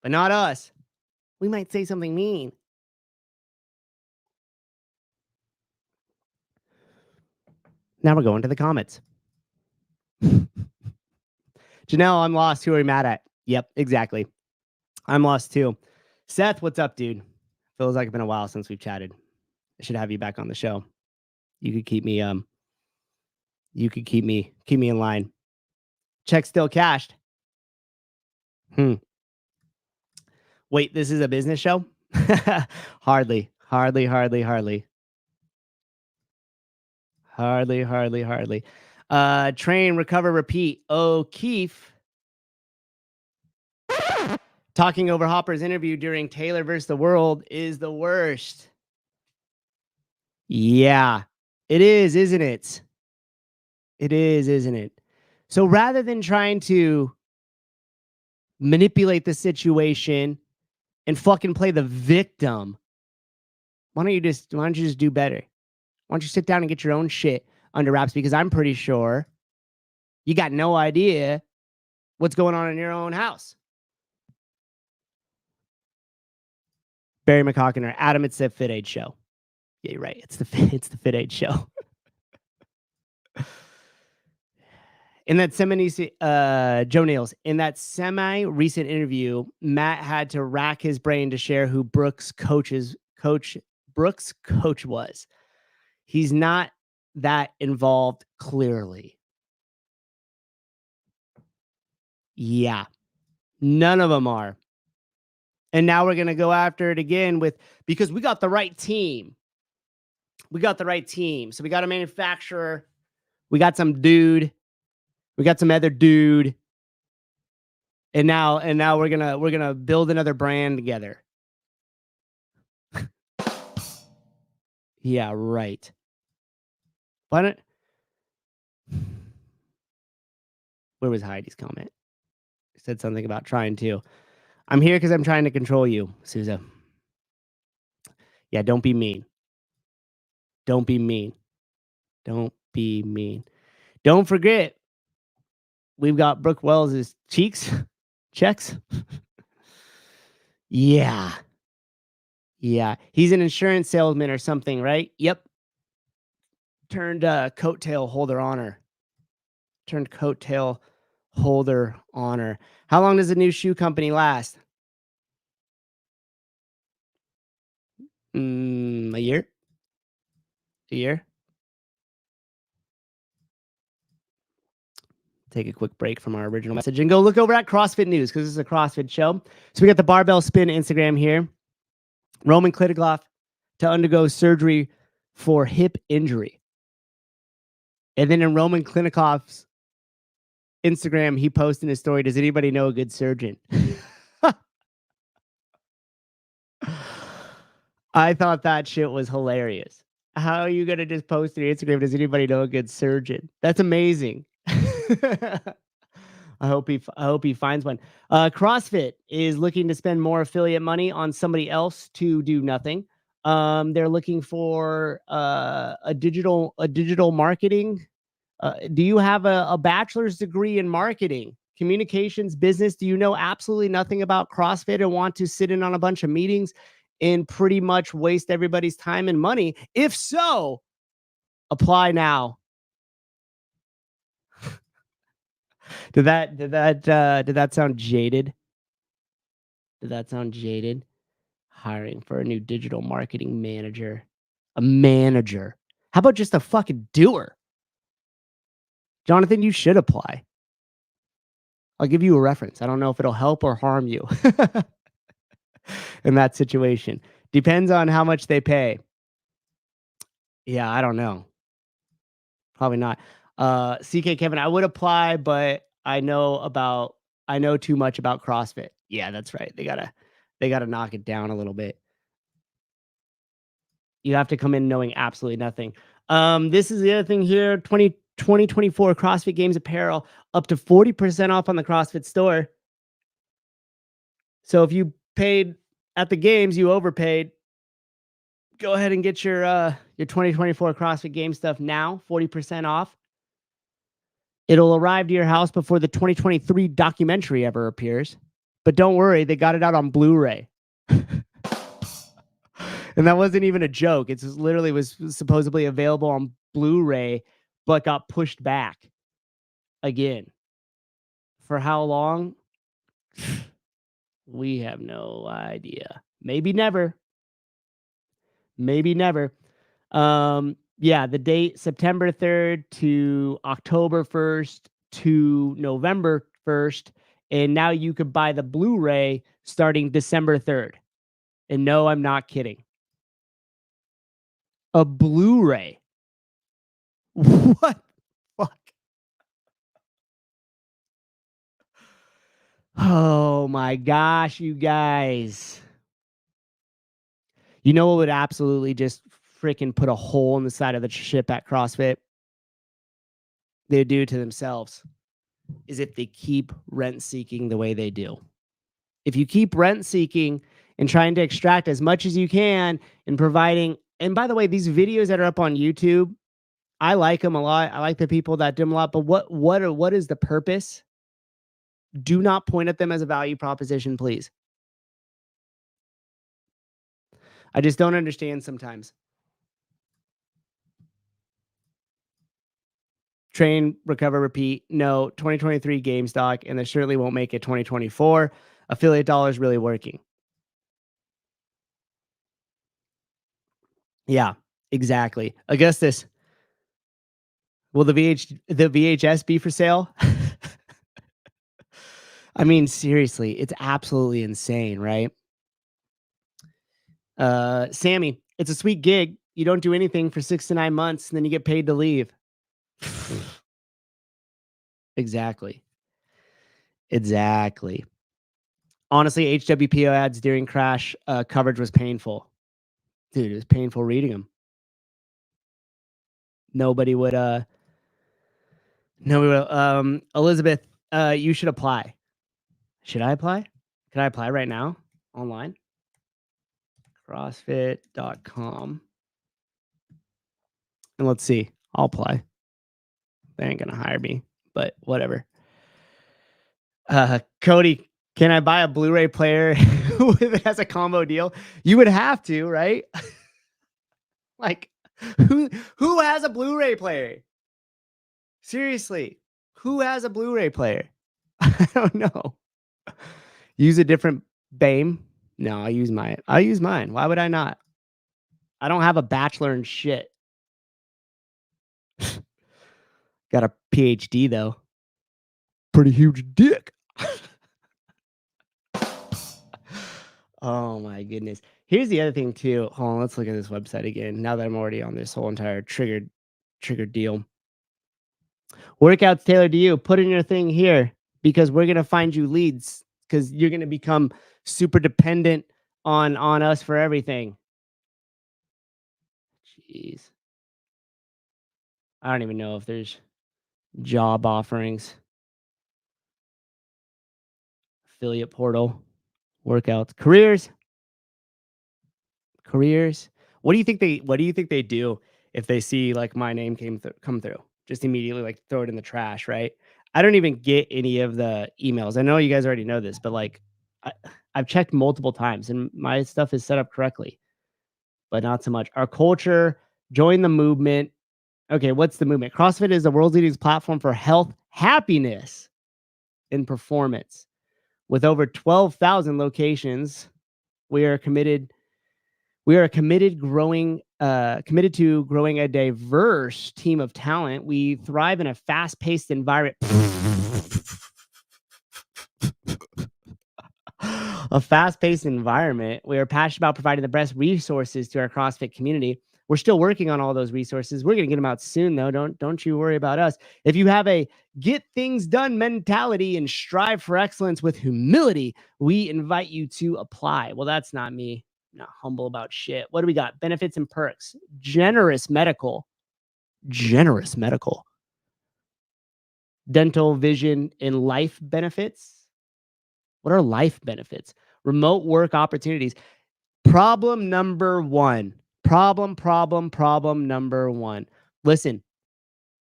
not us. We might say something mean. Now we're going to the comments. Janelle, I'm lost. Who are you mad at? Yep, exactly. I'm lost too. Seth, what's up, dude? Feels like it's been a while since we've chatted. I should have you back on the show. You could keep me in line. Check still cashed. Wait, this is a business show? Hardly. Train, recover, repeat. O'Keefe talking over Hopper's interview during Taylor versus the World is the worst. Yeah, it is, isn't it? It is, isn't it? So rather than trying to manipulate the situation and fucking play the victim, why don't you just do better? Why don't you sit down and get your own shit under wraps? Because I'm pretty sure you got no idea what's going on in your own house. Barry McHawkiner, Adam, it's the Fit Age Show. Yeah, you're right. It's the Fit Age Show. In that Joe Nails, in that semi-recent interview, Matt had to rack his brain to share who Brooks' coach was. He's not that involved, clearly. Yeah. None of them are. And now we're going to go after it again because we got the right team. We got the right team. So we got a manufacturer. We got some dude. We got some other dude. And now we're going to build another brand together. Yeah, right. Why don't Where was Heidi's comment? He said something about trying to. I'm here because I'm trying to control you, Souza. Yeah, don't be mean. Don't be mean. Don't be mean. Don't forget, we've got Brooke Wells' checks. Yeah. Yeah. He's an insurance salesman or something, right? Yep. Turned coattail holder honor. Turned coattail holder honor. How long does a new shoe company last? A year? A year? Take a quick break from our original message and go look over at CrossFit News because this is a CrossFit show. So we got the Barbell Spin Instagram here. Roman Klitikoff to undergo surgery for hip injury. And then in Roman Klitikoff's Instagram, he posted in his story, does anybody know a good surgeon? I thought that shit was hilarious. How are you going to just post on your Instagram, does anybody know a good surgeon? That's amazing. I hope he finds one. CrossFit is looking to spend more affiliate money on somebody else to do nothing. They're looking for a digital marketing. Do you have a bachelor's degree in marketing, communications, business? Do you know absolutely nothing about CrossFit and want to sit in on a bunch of meetings and pretty much waste everybody's time and money? If so, apply now. Did that sound jaded? Did that sound jaded? Hiring for a new digital marketing manager. A manager. How about just a fucking doer? Jonathan, you should apply. I'll give you a reference. I don't know if it'll help or harm you in that situation. Depends on how much they pay. Yeah, I don't know. Probably not. CK Kevin, I would apply, but I know too much about CrossFit. Yeah, that's right. They gotta knock it down a little bit. You have to come in knowing absolutely nothing. This is the other thing here. 2024 CrossFit Games apparel up to 40% off on the CrossFit store. So if you paid at the games, you overpaid. Go ahead and get your 2024 CrossFit Games stuff now, 40% off. It'll arrive to your house before the 2023 documentary ever appears. But don't worry, they got it out on Blu-ray. And that wasn't even a joke. It literally was supposedly available on Blu-ray, but got pushed back again. For how long? We have no idea. Maybe never. Maybe never. Yeah, the date September 3rd to October 1st to November 1st. And now you could buy the Blu-ray starting December 3rd. And no, I'm not kidding. A Blu-ray. What? Fuck. Oh my gosh, you guys. You know what would absolutely just freaking put a hole in the side of the ship at CrossFit? They do it to themselves. Is if they keep rent seeking the way they do. If you keep rent seeking and trying to extract as much as you can and providing, and by the way, these videos that are up on YouTube, I like them a lot. I like the people that do them a lot, but what is the purpose? Do not point at them as a value proposition, please. I just don't understand sometimes. Train, recover, repeat. No, 2023 game stock, and they surely won't make it 2024. Affiliate dollars really working. Yeah, exactly. Augustus, will the VHS be for sale? I mean, seriously, it's absolutely insane, right? Sammy, it's a sweet gig. You don't do anything for 6 to 9 months, and then you get paid to leave. Exactly. Honestly, HWPO ads during crash coverage was painful. Dude, it was painful reading them. Nobody would Elizabeth, you should apply. Should I apply? Can I apply right now online? CrossFit.com. And let's see. I'll apply. They ain't gonna hire me, but whatever. Cody, can I buy a Blu-ray player that has a combo deal? You would have to, right? Like, who has a Blu-ray player? Seriously, who has a Blu-ray player? I don't know. Use a different BAME? No, I'll use mine. Why would I not? I don't have a bachelor in shit. Got a PhD though. Pretty huge dick. Oh my goodness. Here's the other thing too. Hold on, let's look at this website again. Now that I'm already on this whole entire triggered deal. Workouts tailored to you. Put in your thing here because we're gonna find you leads because you're gonna become super dependent on us for everything. Jeez. I don't even know if there's job offerings. Affiliate portal. Workouts. Careers. What do you think they do if they see like my name come through? Just immediately like throw it in the trash, right? I don't even get any of the emails. I know you guys already know this, but like I've checked multiple times and my stuff is set up correctly, but not so much. Our culture, join the movement. Okay, what's the movement? CrossFit is the world's leading platform for health, happiness, and performance. With over 12,000 locations, we are committed to growing a diverse team of talent. We thrive in a fast-paced environment. A fast-paced environment. We are passionate about providing the best resources to our CrossFit community. We're still working on all those resources. We're going to get them out soon, though. Don't you worry about us. If you have a get things done mentality and strive for excellence with humility, we invite you to apply. Well, that's not me. Not humble about shit. What do we got? Benefits and perks. Generous medical. Dental, vision, and life benefits. What are life benefits? Remote work opportunities. Problem number one. Problem number one. Listen,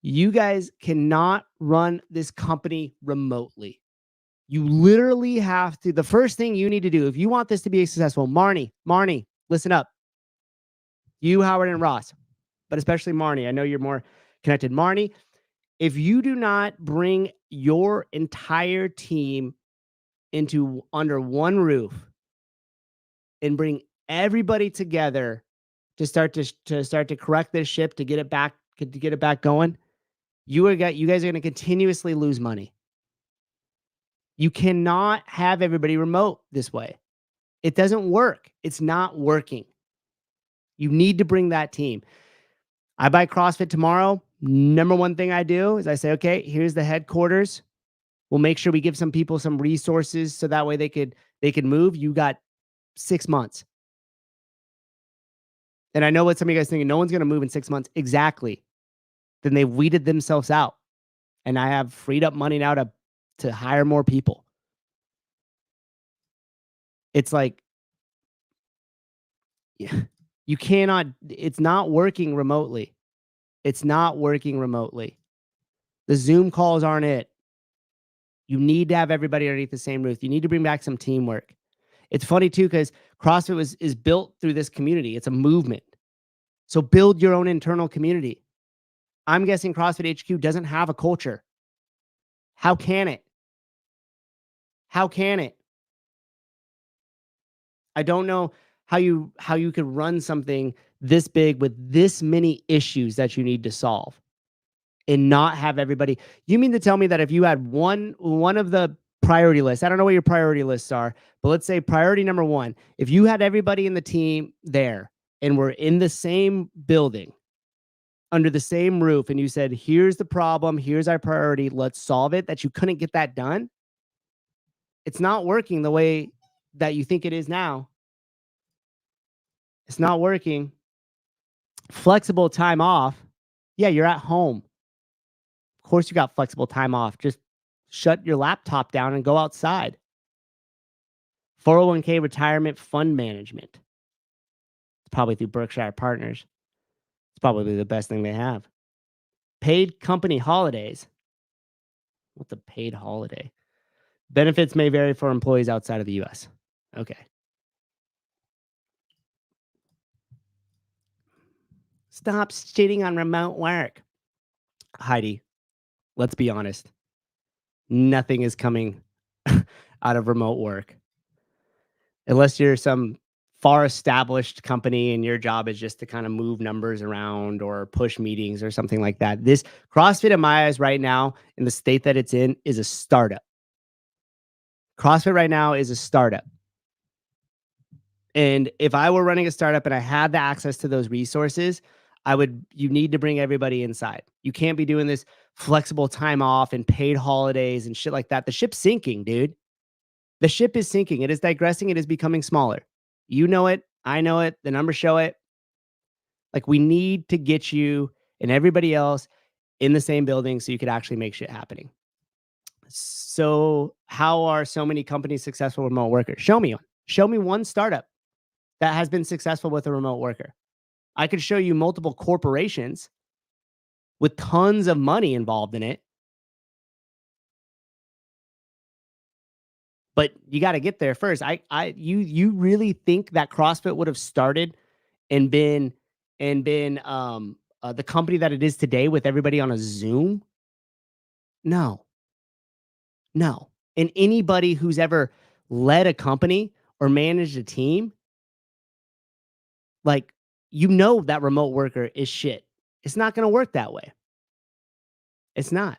you guys cannot run this company remotely. You literally have to. The first thing you need to do, if you want this to be successful, Marnie, listen up. You, Howard, and Ross, but especially Marnie. I know you're more connected. Marnie, if you do not bring your entire team under one roof and bring everybody together to start to correct this ship, to get it back going, you guys are going to continuously lose money. You cannot have everybody remote this way. It doesn't work. It's not working. You need to bring that team. I buy CrossFit tomorrow. Number one thing I do is I say, okay, here's the headquarters. We'll make sure we give some people some resources so that way they could move. You got 6 months. And I know what some of you guys thinking, no one's going to move in 6 months. Exactly. Then they've weeded themselves out. And I have freed up money now to hire more people. It's like, yeah, you cannot, it's not working remotely. The Zoom calls aren't it. You need to have everybody underneath the same roof. You need to bring back some teamwork. It's funny too, because CrossFit is built through this community. It's a movement. So build your own internal community. I'm guessing CrossFit HQ doesn't have a culture. How can it? I don't know how you could run something this big with this many issues that you need to solve and not have everybody. You mean to tell me that if you had one of the priority list. I don't know what your priority lists are, but let's say priority number 1, if you had everybody in the team there and we're in the same building under the same roof and you said, here's the problem, here's our priority, let's solve it, that you couldn't get that done, it's not working the way that you think it is now. It's not working. Flexible time off. Yeah, you're at home. Of course you got flexible time off. Just shut your laptop down and go outside. 401k retirement fund management. It's probably through Berkshire Partners. It's probably the best thing they have. Paid company holidays. What's a paid holiday? Benefits may vary for employees outside of the US. Okay. Stop shitting on remote work. Heidi, let's be honest. Nothing is coming out of remote work. Unless you're some far established company and your job is just to kind of move numbers around or push meetings or something like that. This CrossFit, in my eyes right now, in the state that it's in, is a startup. CrossFit right now is a startup. And if I were running a startup and I had the access to those resources, you need to bring everybody inside. You can't be doing this flexible time off and paid holidays and shit like that. The ship's sinking, dude. The ship is sinking. It is digressing. It is becoming smaller. You know it. I know it. The numbers show it. Like, we need to get you and everybody else in the same building so you could actually make shit happening. So how are so many companies successful with remote workers? Show me one. Show me one startup that has been successful with a remote worker. I could show you multiple corporations with tons of money involved in it. But you got to get there first. You really think that CrossFit would have started and been the company that it is today with everybody on a Zoom? No. And anybody who's ever led a company or managed a team, like, you know that remote worker is shit. It's not going to work that way. It's not.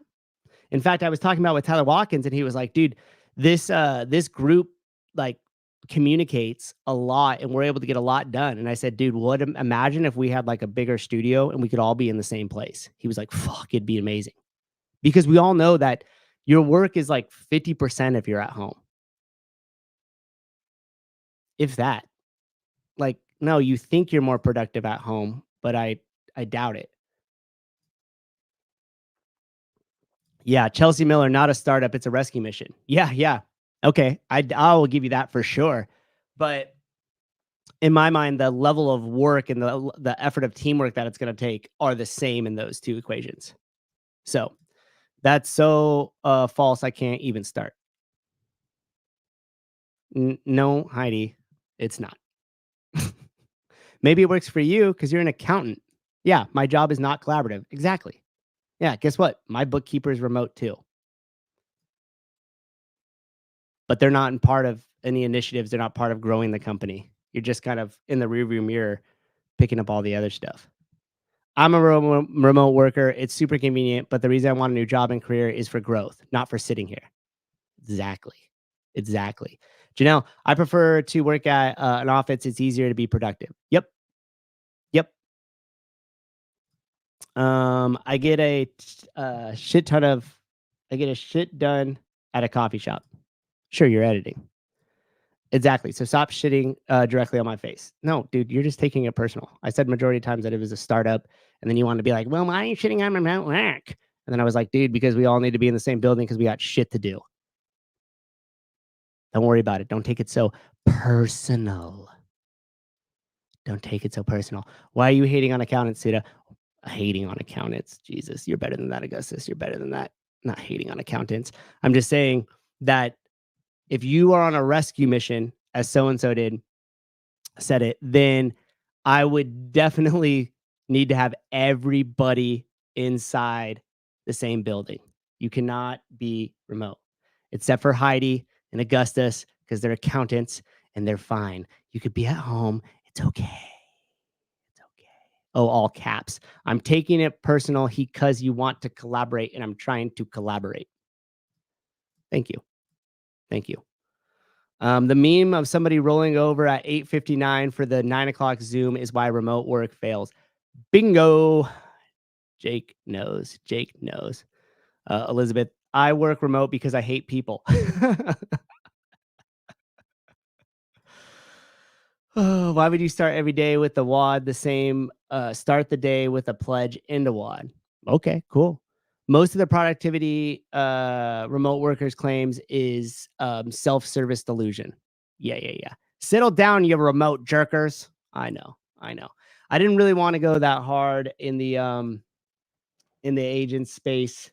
In fact, I was talking about with Tyler Watkins, and he was like, dude, this group like communicates a lot and we're able to get a lot done. And I said, dude, imagine if we had like a bigger studio and we could all be in the same place. He was like, fuck, it'd be amazing. Because we all know that your work is like 50% if you're at home. If that. Like, no, you think you're more productive at home, but I doubt it. Yeah, Chelsea Miller, not a startup. It's a rescue mission. Yeah. Okay, I will give you that for sure. But in my mind, the level of work and the effort of teamwork that it's going to take are the same in those two equations. So that's so false, I can't even start. No, Heidi, it's not. Maybe it works for you because you're an accountant. Yeah, my job is not collaborative. Exactly. Yeah, guess what? My bookkeeper is remote too. But they're not in part of any initiatives. They're not part of growing the company. You're just kind of in the rearview mirror picking up all the other stuff. I'm a remote worker. It's super convenient, but the reason I want a new job and career is for growth, not for sitting here. Exactly. Janelle, I prefer to work at an office. It's easier to be productive. Yep. I get a shit done at a coffee shop. Sure, you're editing. Exactly. So stop shitting directly on my face. No, dude, you're just taking it personal. I said majority of times that it was a startup, and then you want to be like, well, why are you shitting on remote work? And then I was like, dude, because we all need to be in the same building because we got shit to do. Don't worry about it. Don't take it so personal. Why are you hating on accountants, Suda? Hating on accountants. Jesus, you're better than that, Augustus. You're better than that. Not hating on accountants. I'm just saying that if you are on a rescue mission, as so-and-so said it, then I would definitely need to have everybody inside the same building. You cannot be remote, except for Heidi and Augustus, because they're accountants and they're fine. You could be at home. It's okay. Oh, all caps. I'm taking it personal because you want to collaborate, and I'm trying to collaborate. Thank you. Thank you. The meme of somebody rolling over at 8:59 for the 9 o'clock Zoom is why remote work fails. Bingo. Jake knows. Elizabeth, I work remote because I hate people. Oh, why would you start every day with the WOD the same? Start the day with a pledge into WOD. Okay, cool. Most of the productivity remote workers claims is self-service delusion. Yeah. Settle down, you remote jerkers. I know. I didn't really want to go that hard in the agent space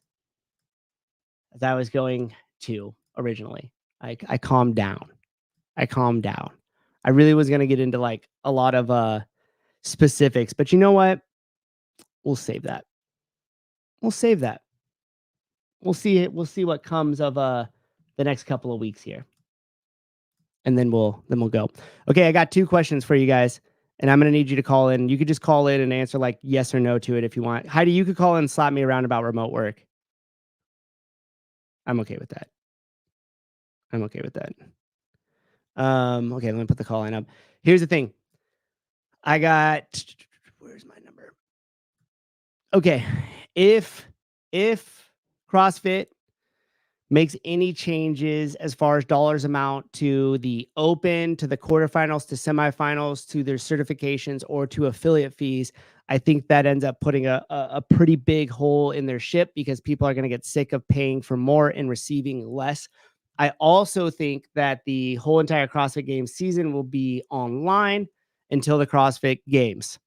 as I was going to originally. I calmed down. I really was going to get into like a lot of specifics, but you know what? We'll save that. We'll see it. We'll see what comes of the next couple of weeks here. And then we'll go. Okay, I got 2 questions for you guys, and I'm going to need you to call in. You could just call in and answer like yes or no to it if you want. Heidi, you could call in and slap me around about remote work. I'm okay with that. Okay, let me put the call in up. Here's the thing. I got, where's my number? Okay, if CrossFit makes any changes as far as dollars amount to the open, to the quarterfinals, to semifinals, to their certifications, or to affiliate fees, I think that ends up putting a pretty big hole in their ship because people are going to get sick of paying for more and receiving less. I also think that the whole entire CrossFit Games season will be online until the CrossFit Games.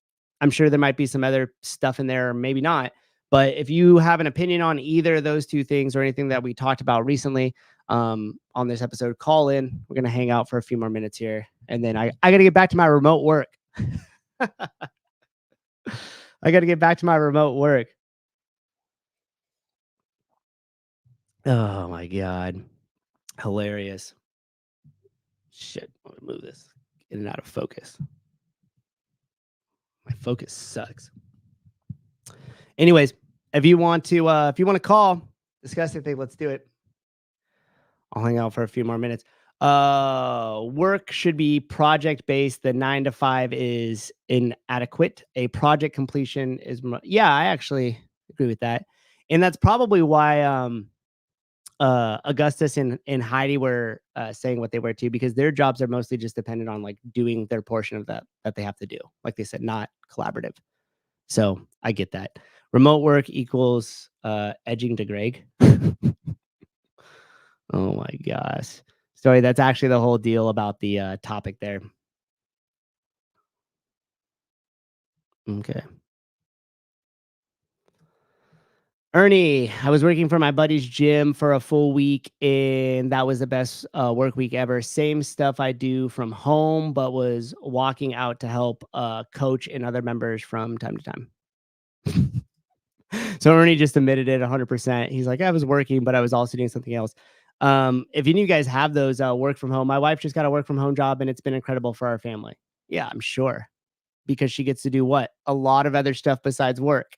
I'm sure there might be some other stuff in there, or maybe not. But if you have an opinion on either of those 2 things or anything that we talked about recently on this episode, call in. We're going to hang out for a few more minutes here. And then I got to get back to my remote work. Oh, my God. Hilarious. Shit. Let me move this. In and out of focus. My focus sucks. Anyways, if you want to call, discuss anything, let's do it. I'll hang out for a few more minutes. Work should be project based. The 9 to 5 is inadequate. A project completion is yeah, I actually agree with that. And that's probably why Augustus and Heidi were saying what they were too, because their jobs are mostly just dependent on like doing their portion of that they have to do. Like they said, not collaborative. So I get that. Remote work equals edging to Greg. Oh my gosh. Sorry, that's actually the whole deal about the topic there. Okay. Ernie, I was working for my buddy's gym for a full week, and that was the best work week ever. Same stuff I do from home, but was walking out to help coach and other members from time to time. So Ernie just admitted it 100%. He's like, I was working, but I was also doing something else. If any of you guys have those work from home, my wife just got a work from home job, and it's been incredible for our family. Yeah, I'm sure. Because she gets to do what? A lot of other stuff besides work.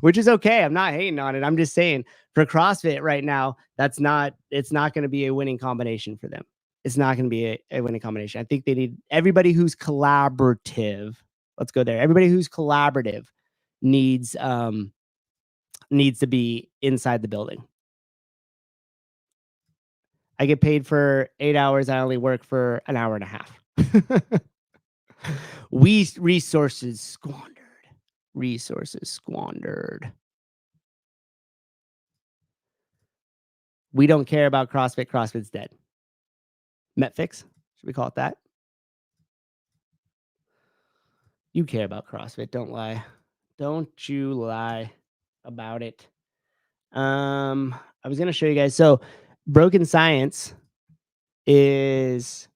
Which is okay. I'm not hating on it. I'm just saying for CrossFit right now, it's not going to be a winning combination for them. It's not going to be a winning combination. I think they need everybody who's collaborative. Let's go there. Everybody who's collaborative needs to be inside the building. I get paid for 8 hours. I only work for an hour and a half. Resources squandered. We don't care about CrossFit. CrossFit's dead. Metfix, should we call it that? You care about CrossFit. Don't lie. Don't you lie about it. I was going to show you guys. So Broken Science is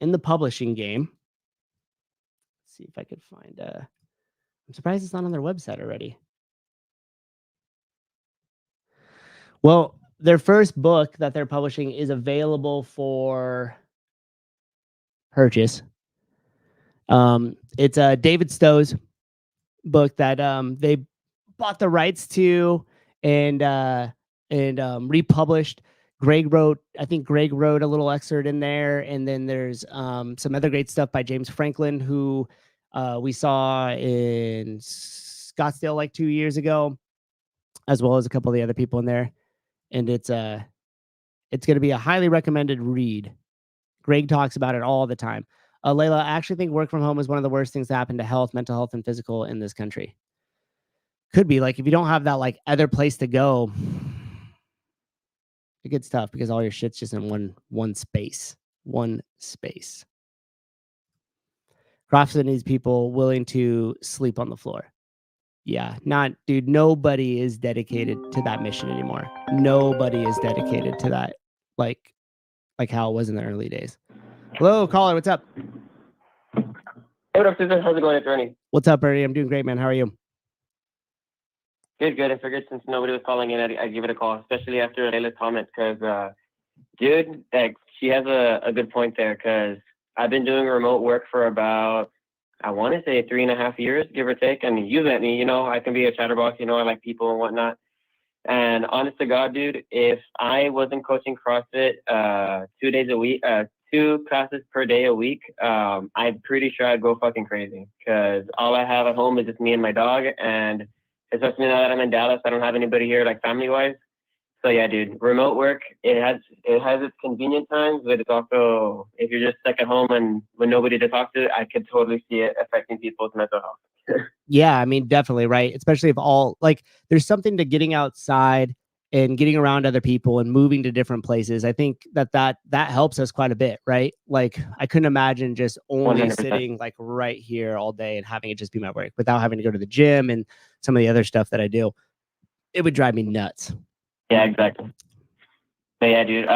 in the publishing game. Let's see if I could find I'm surprised it's not on their website already. Well, their first book that they're publishing is available for purchase. It's David Stowe's book that they bought the rights to and republished. I think Greg wrote a little excerpt in there. And then there's some other great stuff by James Franklin, who we saw in Scottsdale like 2 years ago, as well as a couple of the other people in there. And it's going to be a highly recommended read. Greg talks about it all the time. Layla, I actually think work from home is one of the worst things to happen to health, mental health, and physical in this country. Could be, like, if you don't have that like other place to go, it gets tough because all your shit's just in one space. CrossFit needs people willing to sleep on the floor. Yeah, dude, nobody is dedicated to that mission anymore. Nobody is dedicated to that, like how it was in the early days. Hello, caller, what's up? Hey, what up, Souza? How's it going, Ernie? What's up, Ernie? I'm doing great, man. How are you? Good. I figured since nobody was calling in, I'd give it a call, especially after Layla's comment, because, dude, like, she has a good point there, because I've been doing remote work for about, I want to say 3.5 years, give or take. I mean, you met me, I can be a chatterbox, I like people and whatnot. And honest to God, dude, if I wasn't coaching CrossFit 2 days a week, 2 classes per day a week, I'm pretty sure I'd go fucking crazy, because all I have at home is just me and my dog. And especially now that I'm in Dallas, I don't have anybody here, like, family-wise. So yeah, dude, remote work, it has its convenient times, but it's also, if you're just stuck at home and with nobody to talk to, I could totally see it affecting people's mental health. Yeah, I mean, definitely, right? Especially if there's something to getting outside and getting around other people and moving to different places. I think that helps us quite a bit, right? Like, I couldn't imagine just only 100%. sitting like right here all day and having it just be my work without having to go to the gym and some of the other stuff that I do. It would drive me nuts. Yeah, exactly. But yeah, dude.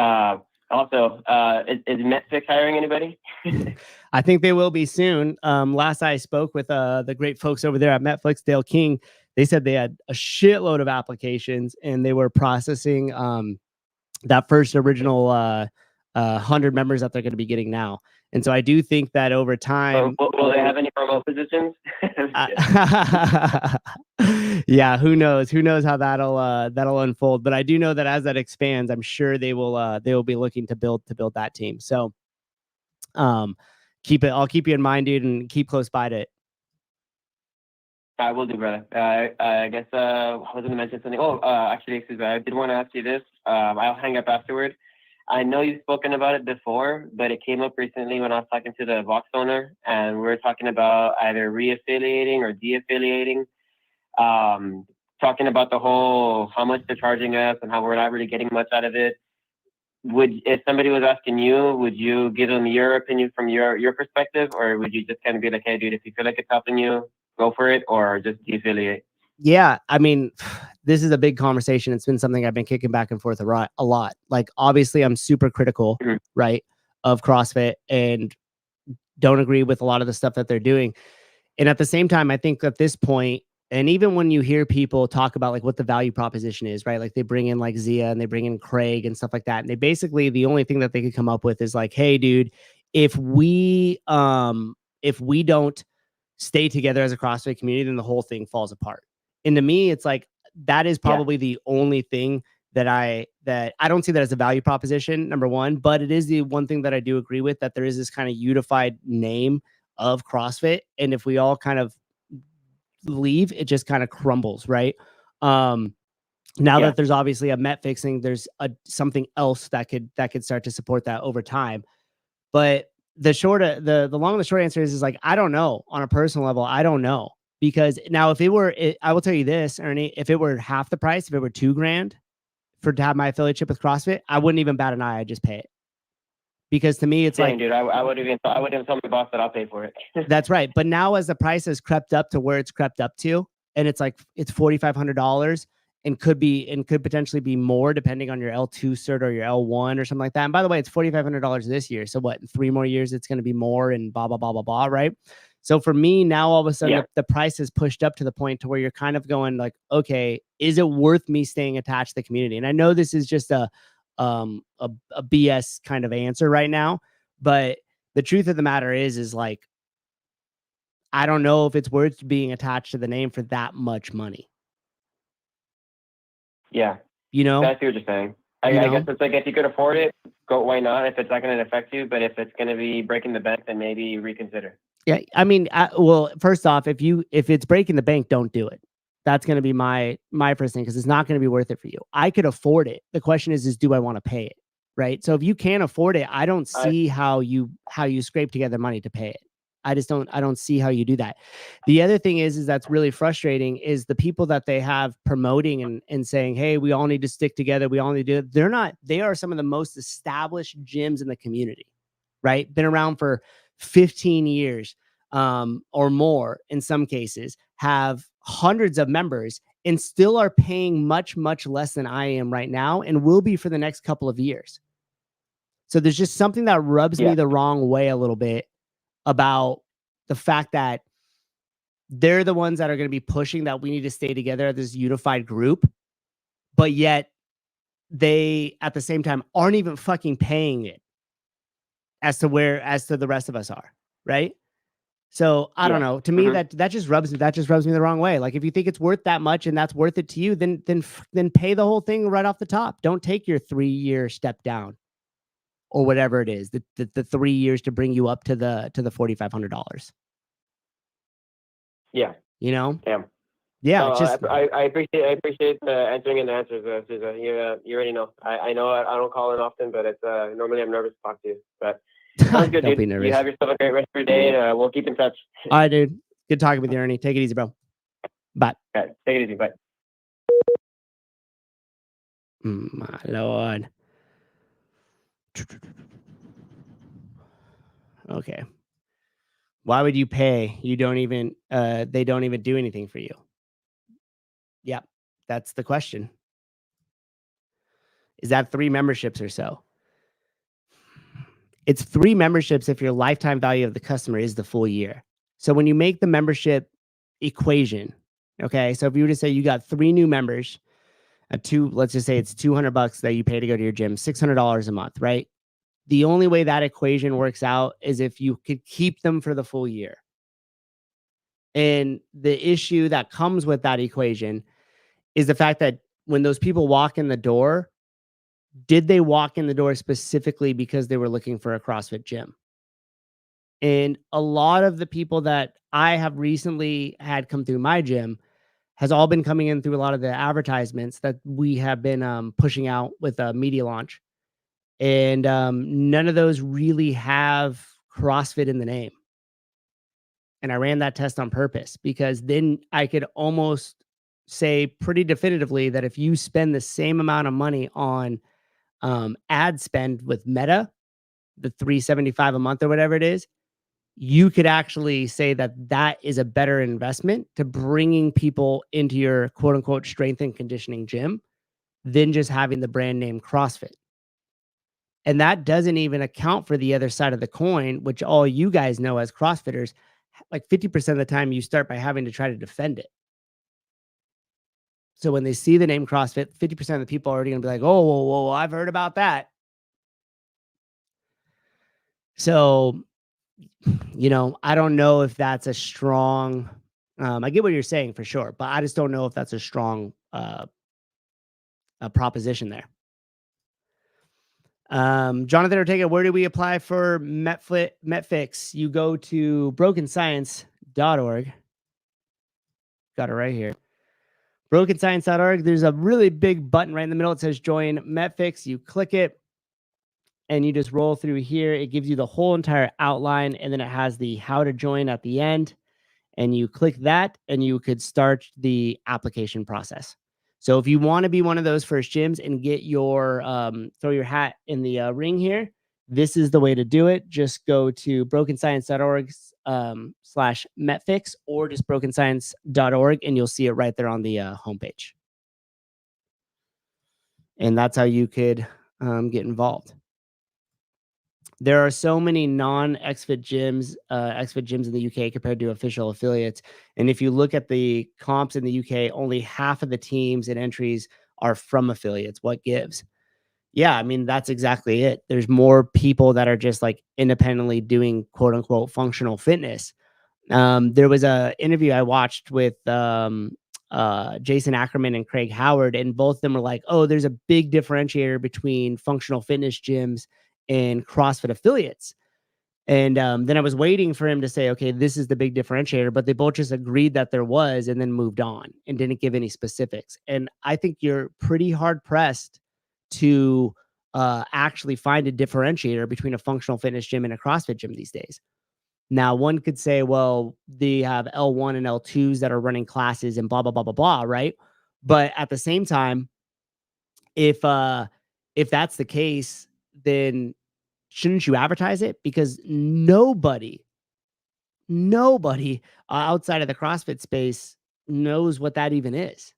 Also, is Netflix hiring anybody? I think they will be soon. Last I spoke with the great folks over there at Netflix, Dale King, they said they had a shitload of applications and they were processing that first original 100 members that they're going to be getting now. And so I do think that over time, will they have any promo positions? Yeah, who knows? Who knows how that'll unfold? But I do know that as that expands, I'm sure they will be looking to build that team. So, I'll keep you in mind, dude, and keep close by to it. I will do, brother. I guess I was going to mention something. Actually, excuse me. I did want to ask you this. I'll hang up afterward. I know you've spoken about it before, but it came up recently when I was talking to the Vox owner, and we were talking about either re-affiliating or de-affiliating. Talking about the whole how much they're charging us and how we're not really getting much out of it. If somebody was asking you, would you give them your opinion from your perspective, or would you just kind of be like, hey, dude, if you feel like it's helping you, go for it, or just de-affiliate? Yeah, I mean, this is a big conversation. It's been something I've been kicking back and forth a lot. Like, obviously, I'm super critical, right, of CrossFit and don't agree with a lot of the stuff that they're doing. And at the same time, I think at this point, and even when you hear people talk about like what the value proposition is, right? Like, they bring in like Zia and they bring in Craig and stuff like that. And they basically, the only thing that they could come up with is like, hey, dude, if we don't stay together as a CrossFit community, then the whole thing falls apart. And to me, it's like, that is probably the only thing that I don't see that as a value proposition, number one, but it is the one thing that I do agree with, that there is this kind of unified name of CrossFit. And if we all kind of leave, it just kind of crumbles, right? Now that there's obviously a Met fixing, there's something else that could start to support that over time. But the long and the short answer is like, I don't know. On a personal level, I don't know. Because now if I will tell you this, Ernie, if it were half the price, if it were $2,000 to have my affiliateship with CrossFit, I wouldn't even bat an eye. I'd just pay it. Because to me, it's like, dude, I would even tell my boss that I'll pay for it. That's right. But now as the price has crept up to where it's crept up to, and it's like, it's $4,500 and could potentially be more depending on your L2 cert or your L1 or something like that. And by the way, it's $4,500 this year. So what, in 3 more years, it's going to be more and blah, blah, blah, blah, blah. Right. So for me now, all of a sudden the price is pushed up to the point to where you're kind of going like, okay, is it worth me staying attached to the community? And I know this is just a BS kind of answer right now, but the truth of the matter is like, I don't know if it's worth being attached to the name for that much money. Yeah. You know? I see what you're saying. I know? guess it's like if you could afford it, go. Why not? If it's not going to affect you, but if it's going to be breaking the bank, then maybe reconsider. Yeah, I mean, well, first off, if it's breaking the bank, don't do it. That's going to be my first thing, because it's not going to be worth it for you. I could afford it. The question is do I want to pay it? Right. So if you can't afford it, I don't see how you scrape together money to pay it. I don't see how you do that. The other thing is that's really frustrating is the people that they have promoting and saying, hey, we all need to stick together. We all need to do it. They are some of the most established gyms in the community, right? Been around for 15 years or more in some cases, have hundreds of members and still are paying much, much less than I am right now and will be for the next couple of years. So there's just something that rubs me the wrong way a little bit about the fact that they're the ones that are going to be pushing that we need to stay together as this unified group, but yet they at the same time aren't even fucking paying it as to the rest of us are, right? So I don't know. To me, that just rubs me the wrong way. Like if you think it's worth that much and that's worth it to you, then pay the whole thing right off the top. Don't take your 3-year step down or whatever it is, the 3 years to bring you up to the $4,500. Yeah. You know? Yeah. Yeah. No, Just I appreciate answering in the answers, Souza. You already know. I know I don't call in often, but it's normally I'm nervous to talk to you. But sounds good, don't dude. be nervous. You have yourself a great rest of your day. We'll keep in touch. All right, dude. Good talking with you, Ernie. Take it easy, bro. Bye. Okay, take it easy. Bye. My Lord. Okay. Why would you pay? You don't even they don't even do anything for you. Yeah, that's the question. Is that 3 memberships or so? It's 3 memberships if your lifetime value of the customer is the full year. So when you make the membership equation, okay, so if you were to say you got 3 new members, let's just say it's $200 that you pay to go to your gym, $600 a month, right? The only way that equation works out is if you could keep them for the full year. And the issue that comes with that equation is the fact that when those people walk in the door, did they walk in the door specifically because they were looking for a CrossFit gym? And a lot of the people that I have recently had come through my gym has all been coming in through a lot of the advertisements that we have been pushing out with a media launch. And none of those really have CrossFit in the name. And I ran that test on purpose because then I could almost say pretty definitively that if you spend the same amount of money on ad spend with Meta, the $375 a month or whatever it is, you could actually say that that is a better investment to bringing people into your quote unquote strength and conditioning gym than just having the brand name CrossFit. And that doesn't even account for the other side of the coin, which all you guys know as CrossFitters, like 50% of the time you start by having to try to defend it. So when they see the name CrossFit, 50% of the people are already going to be like, oh, whoa, I've heard about that. So, I don't know if that's a strong, I get what you're saying for sure, but I just don't know if that's a strong proposition there. Jonathan Ortega, where do we apply for MetFix? You go to brokenscience.org. Got it right here. brokenscience.org. There's a really big button right in the middle. It says join MetFix. You click it and you just roll through here. It gives you the whole entire outline, and then it has the how to join at the end. And you click that and you could start the application process. So if you want to be one of those first gyms and get your throw your hat in the ring here, this is the way to do it. Just go to brokenscience.org /MetFix or just brokenscience.org and you'll see it right there on the homepage. And that's how you could get involved. There are so many non-XFIT gyms, XFIT gyms in the UK compared to official affiliates. And if you look at the comps in the UK, only half of the teams and entries are from affiliates. What gives? Yeah, I mean, that's exactly it. There's more people that are just like independently doing quote unquote functional fitness. There was an interview I watched with Jason Ackerman and Craig Howard, and both of them were like, oh, there's a big differentiator between functional fitness gyms and CrossFit affiliates. And then I was waiting for him to say, okay, this is the big differentiator, but they both just agreed that there was and then moved on and didn't give any specifics. And I think you're pretty hard pressed to actually find a differentiator between a functional fitness gym and a CrossFit gym these days. Now, one could say, well, they have L1 and L2s that are running classes and blah, blah, blah, blah, blah, right? But at the same time, if that's the case, then shouldn't you advertise it? Because nobody outside of the CrossFit space knows what that even is.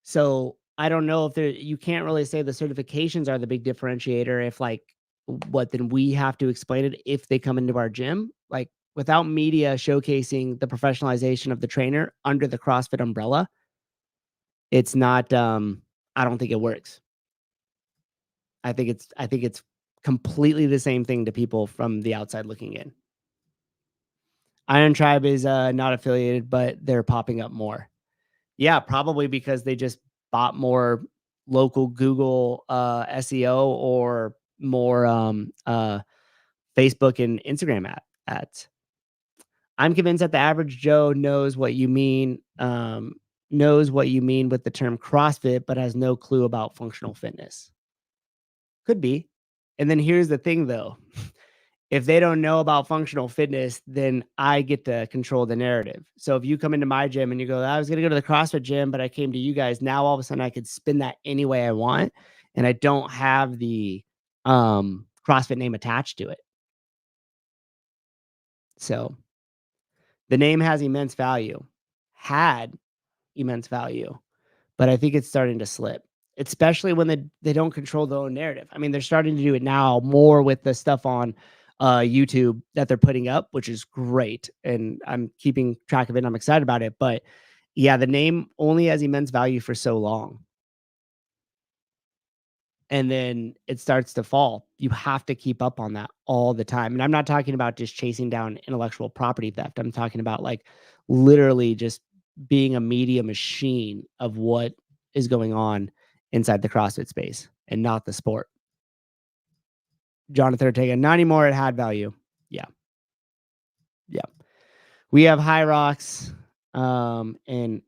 So I don't know if you can't really say the certifications are the big differentiator. If like, what, then we have to explain it if they come into our gym, like without media showcasing the professionalization of the trainer under the CrossFit umbrella. It's not, I don't think it works. I think it's completely the same thing to people from the outside looking in. Iron Tribe is not affiliated, but they're popping up more. Yeah, probably because they just bought more local Google SEO or more Facebook and Instagram ads. I'm convinced that the average Joe knows what you mean with the term CrossFit, but has no clue about functional fitness. Could be. And then here's the thing, though. If they don't know about functional fitness, then I get to control the narrative. So if you come into my gym and you go, I was going to go to the CrossFit gym, but I came to you guys, now all of a sudden I could spin that any way I want. And I don't have the CrossFit name attached to it. So the name has immense value, had immense value, but I think it's starting to slip, especially when they don't control their own narrative. I mean, they're starting to do it now more with the stuff on YouTube that they're putting up, which is great. And I'm keeping track of it and I'm excited about it. But yeah, the name only has immense value for so long. And then it starts to fall. You have to keep up on that all the time. And I'm not talking about just chasing down intellectual property theft. I'm talking about like literally just being a media machine of what is going on inside the CrossFit space and not the sport. Jonathan Ortega, not anymore. It had value. Yeah. Yeah. We have High Rocks and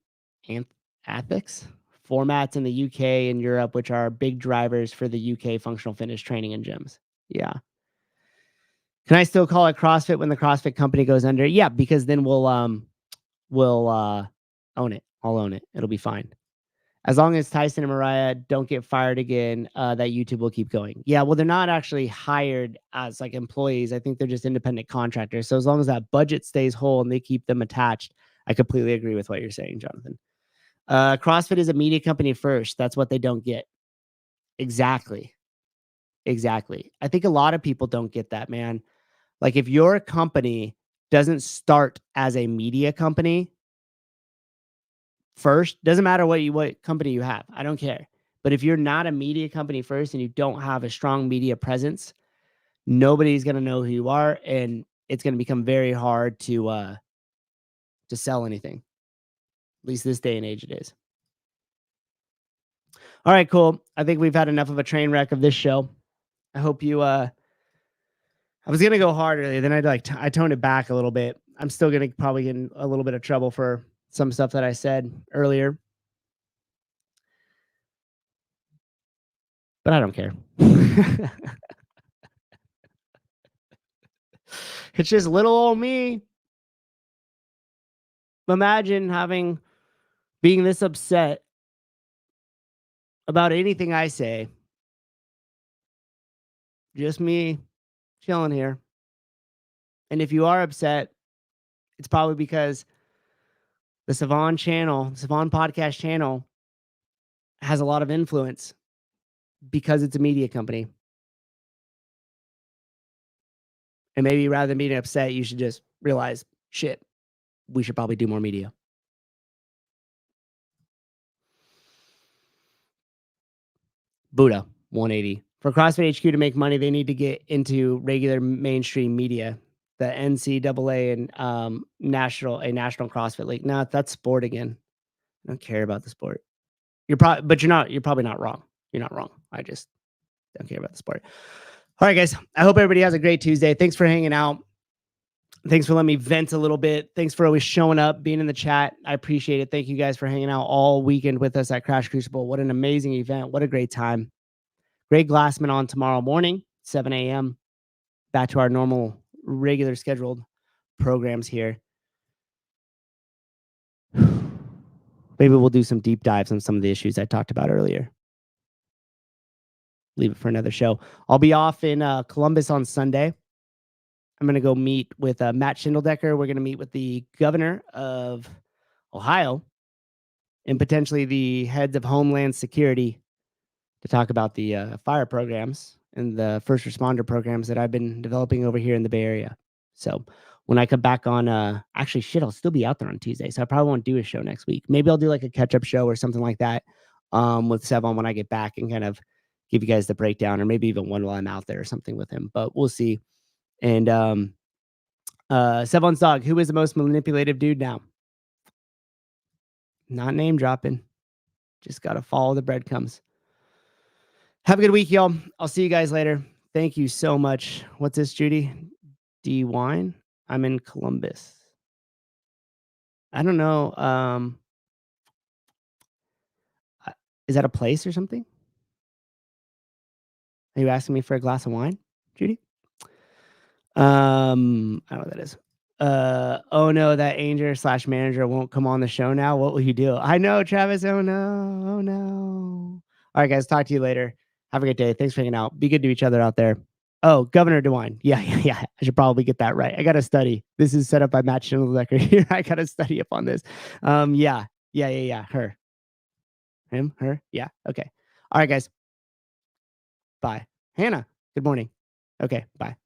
Ethics formats in the UK and Europe, which are big drivers for the UK functional fitness training and gyms. Yeah. Can I still call it CrossFit when the CrossFit company goes under? Yeah, because then we'll own it. I'll own it. It'll be fine. As long as Tyson and Mariah don't get fired again, that YouTube will keep going. Yeah, well, they're not actually hired as like employees. I think they're just independent contractors. So as long as that budget stays whole and they keep them attached, I completely agree with what you're saying, Jonathan. CrossFit is a media company first. That's what they don't get. Exactly. I think a lot of people don't get that, man. Like if your company doesn't start as a media company first, doesn't matter what company you have. I don't care. But if you're not a media company first and you don't have a strong media presence, nobody's going to know who you are. And it's going to become very hard to sell anything. At least this day and age it is. All right, cool. I think we've had enough of a train wreck of this show. I hope you, I was going to go hard earlier. Then I toned it back a little bit. I'm still going to probably get in a little bit of trouble for some stuff that I said earlier. But I don't care. It's just little old me. Imagine being this upset about anything I say. Just me chilling here. And if you are upset, it's probably because the Savon podcast channel has a lot of influence because it's a media company. And maybe rather than being upset, you should just realize, shit, we should probably do more media. Buddha 180. For CrossFit HQ to make money, they need to get into regular mainstream media. The NCAA and national CrossFit League. No, that's sport again. I don't care about the sport. You're probably not wrong. You're not wrong. I just don't care about the sport. All right, guys. I hope everybody has a great Tuesday. Thanks for hanging out. Thanks for letting me vent a little bit. Thanks for always showing up, being in the chat. I appreciate it. Thank you guys for hanging out all weekend with us at Crash Crucible. What an amazing event. What a great time. Greg Glassman on tomorrow morning, 7 a.m. Back to our normal, regular scheduled programs here. Maybe we'll do some deep dives on some of the issues I talked about earlier. Leave it for another show. I'll be off in Columbus on Sunday. I'm going to go meet with Matt Schindeldecker. We're going to meet with the governor of Ohio and potentially the heads of Homeland Security to talk about the fire programs and the first responder programs that I've been developing over here in the Bay Area. So when I come back on, actually, I'll still be out there on Tuesday, so I probably won't do a show next week. Maybe I'll do like a catch-up show or something like that with Sevon when I get back and kind of give you guys the breakdown, or maybe even one while I'm out there or something with him. But we'll see. And Sevon's dog, who is the most manipulative dude now? Not name dropping. Just got to follow the breadcrumbs. Have a good week, y'all. I'll see you guys later. Thank you so much. What's this, Judy? D Wine? I'm in Columbus. I don't know. Is that a place or something? Are you asking me for a glass of wine, Judy? I don't know what that is. Oh no, that Anger/manager won't come on the show now. What will you do? I know, Travis. Oh no. Oh no. All right, guys. Talk to you later. Have a great day. Thanks for hanging out. Be good to each other out there. Oh, Governor DeWine. Yeah. I should probably get that right. I got to study. This is set up by Matt Schindeldecker here. I got to study up on this. Yeah. Her. Him, her. Yeah. Okay. All right, guys. Bye. Hannah, good morning. Okay. Bye.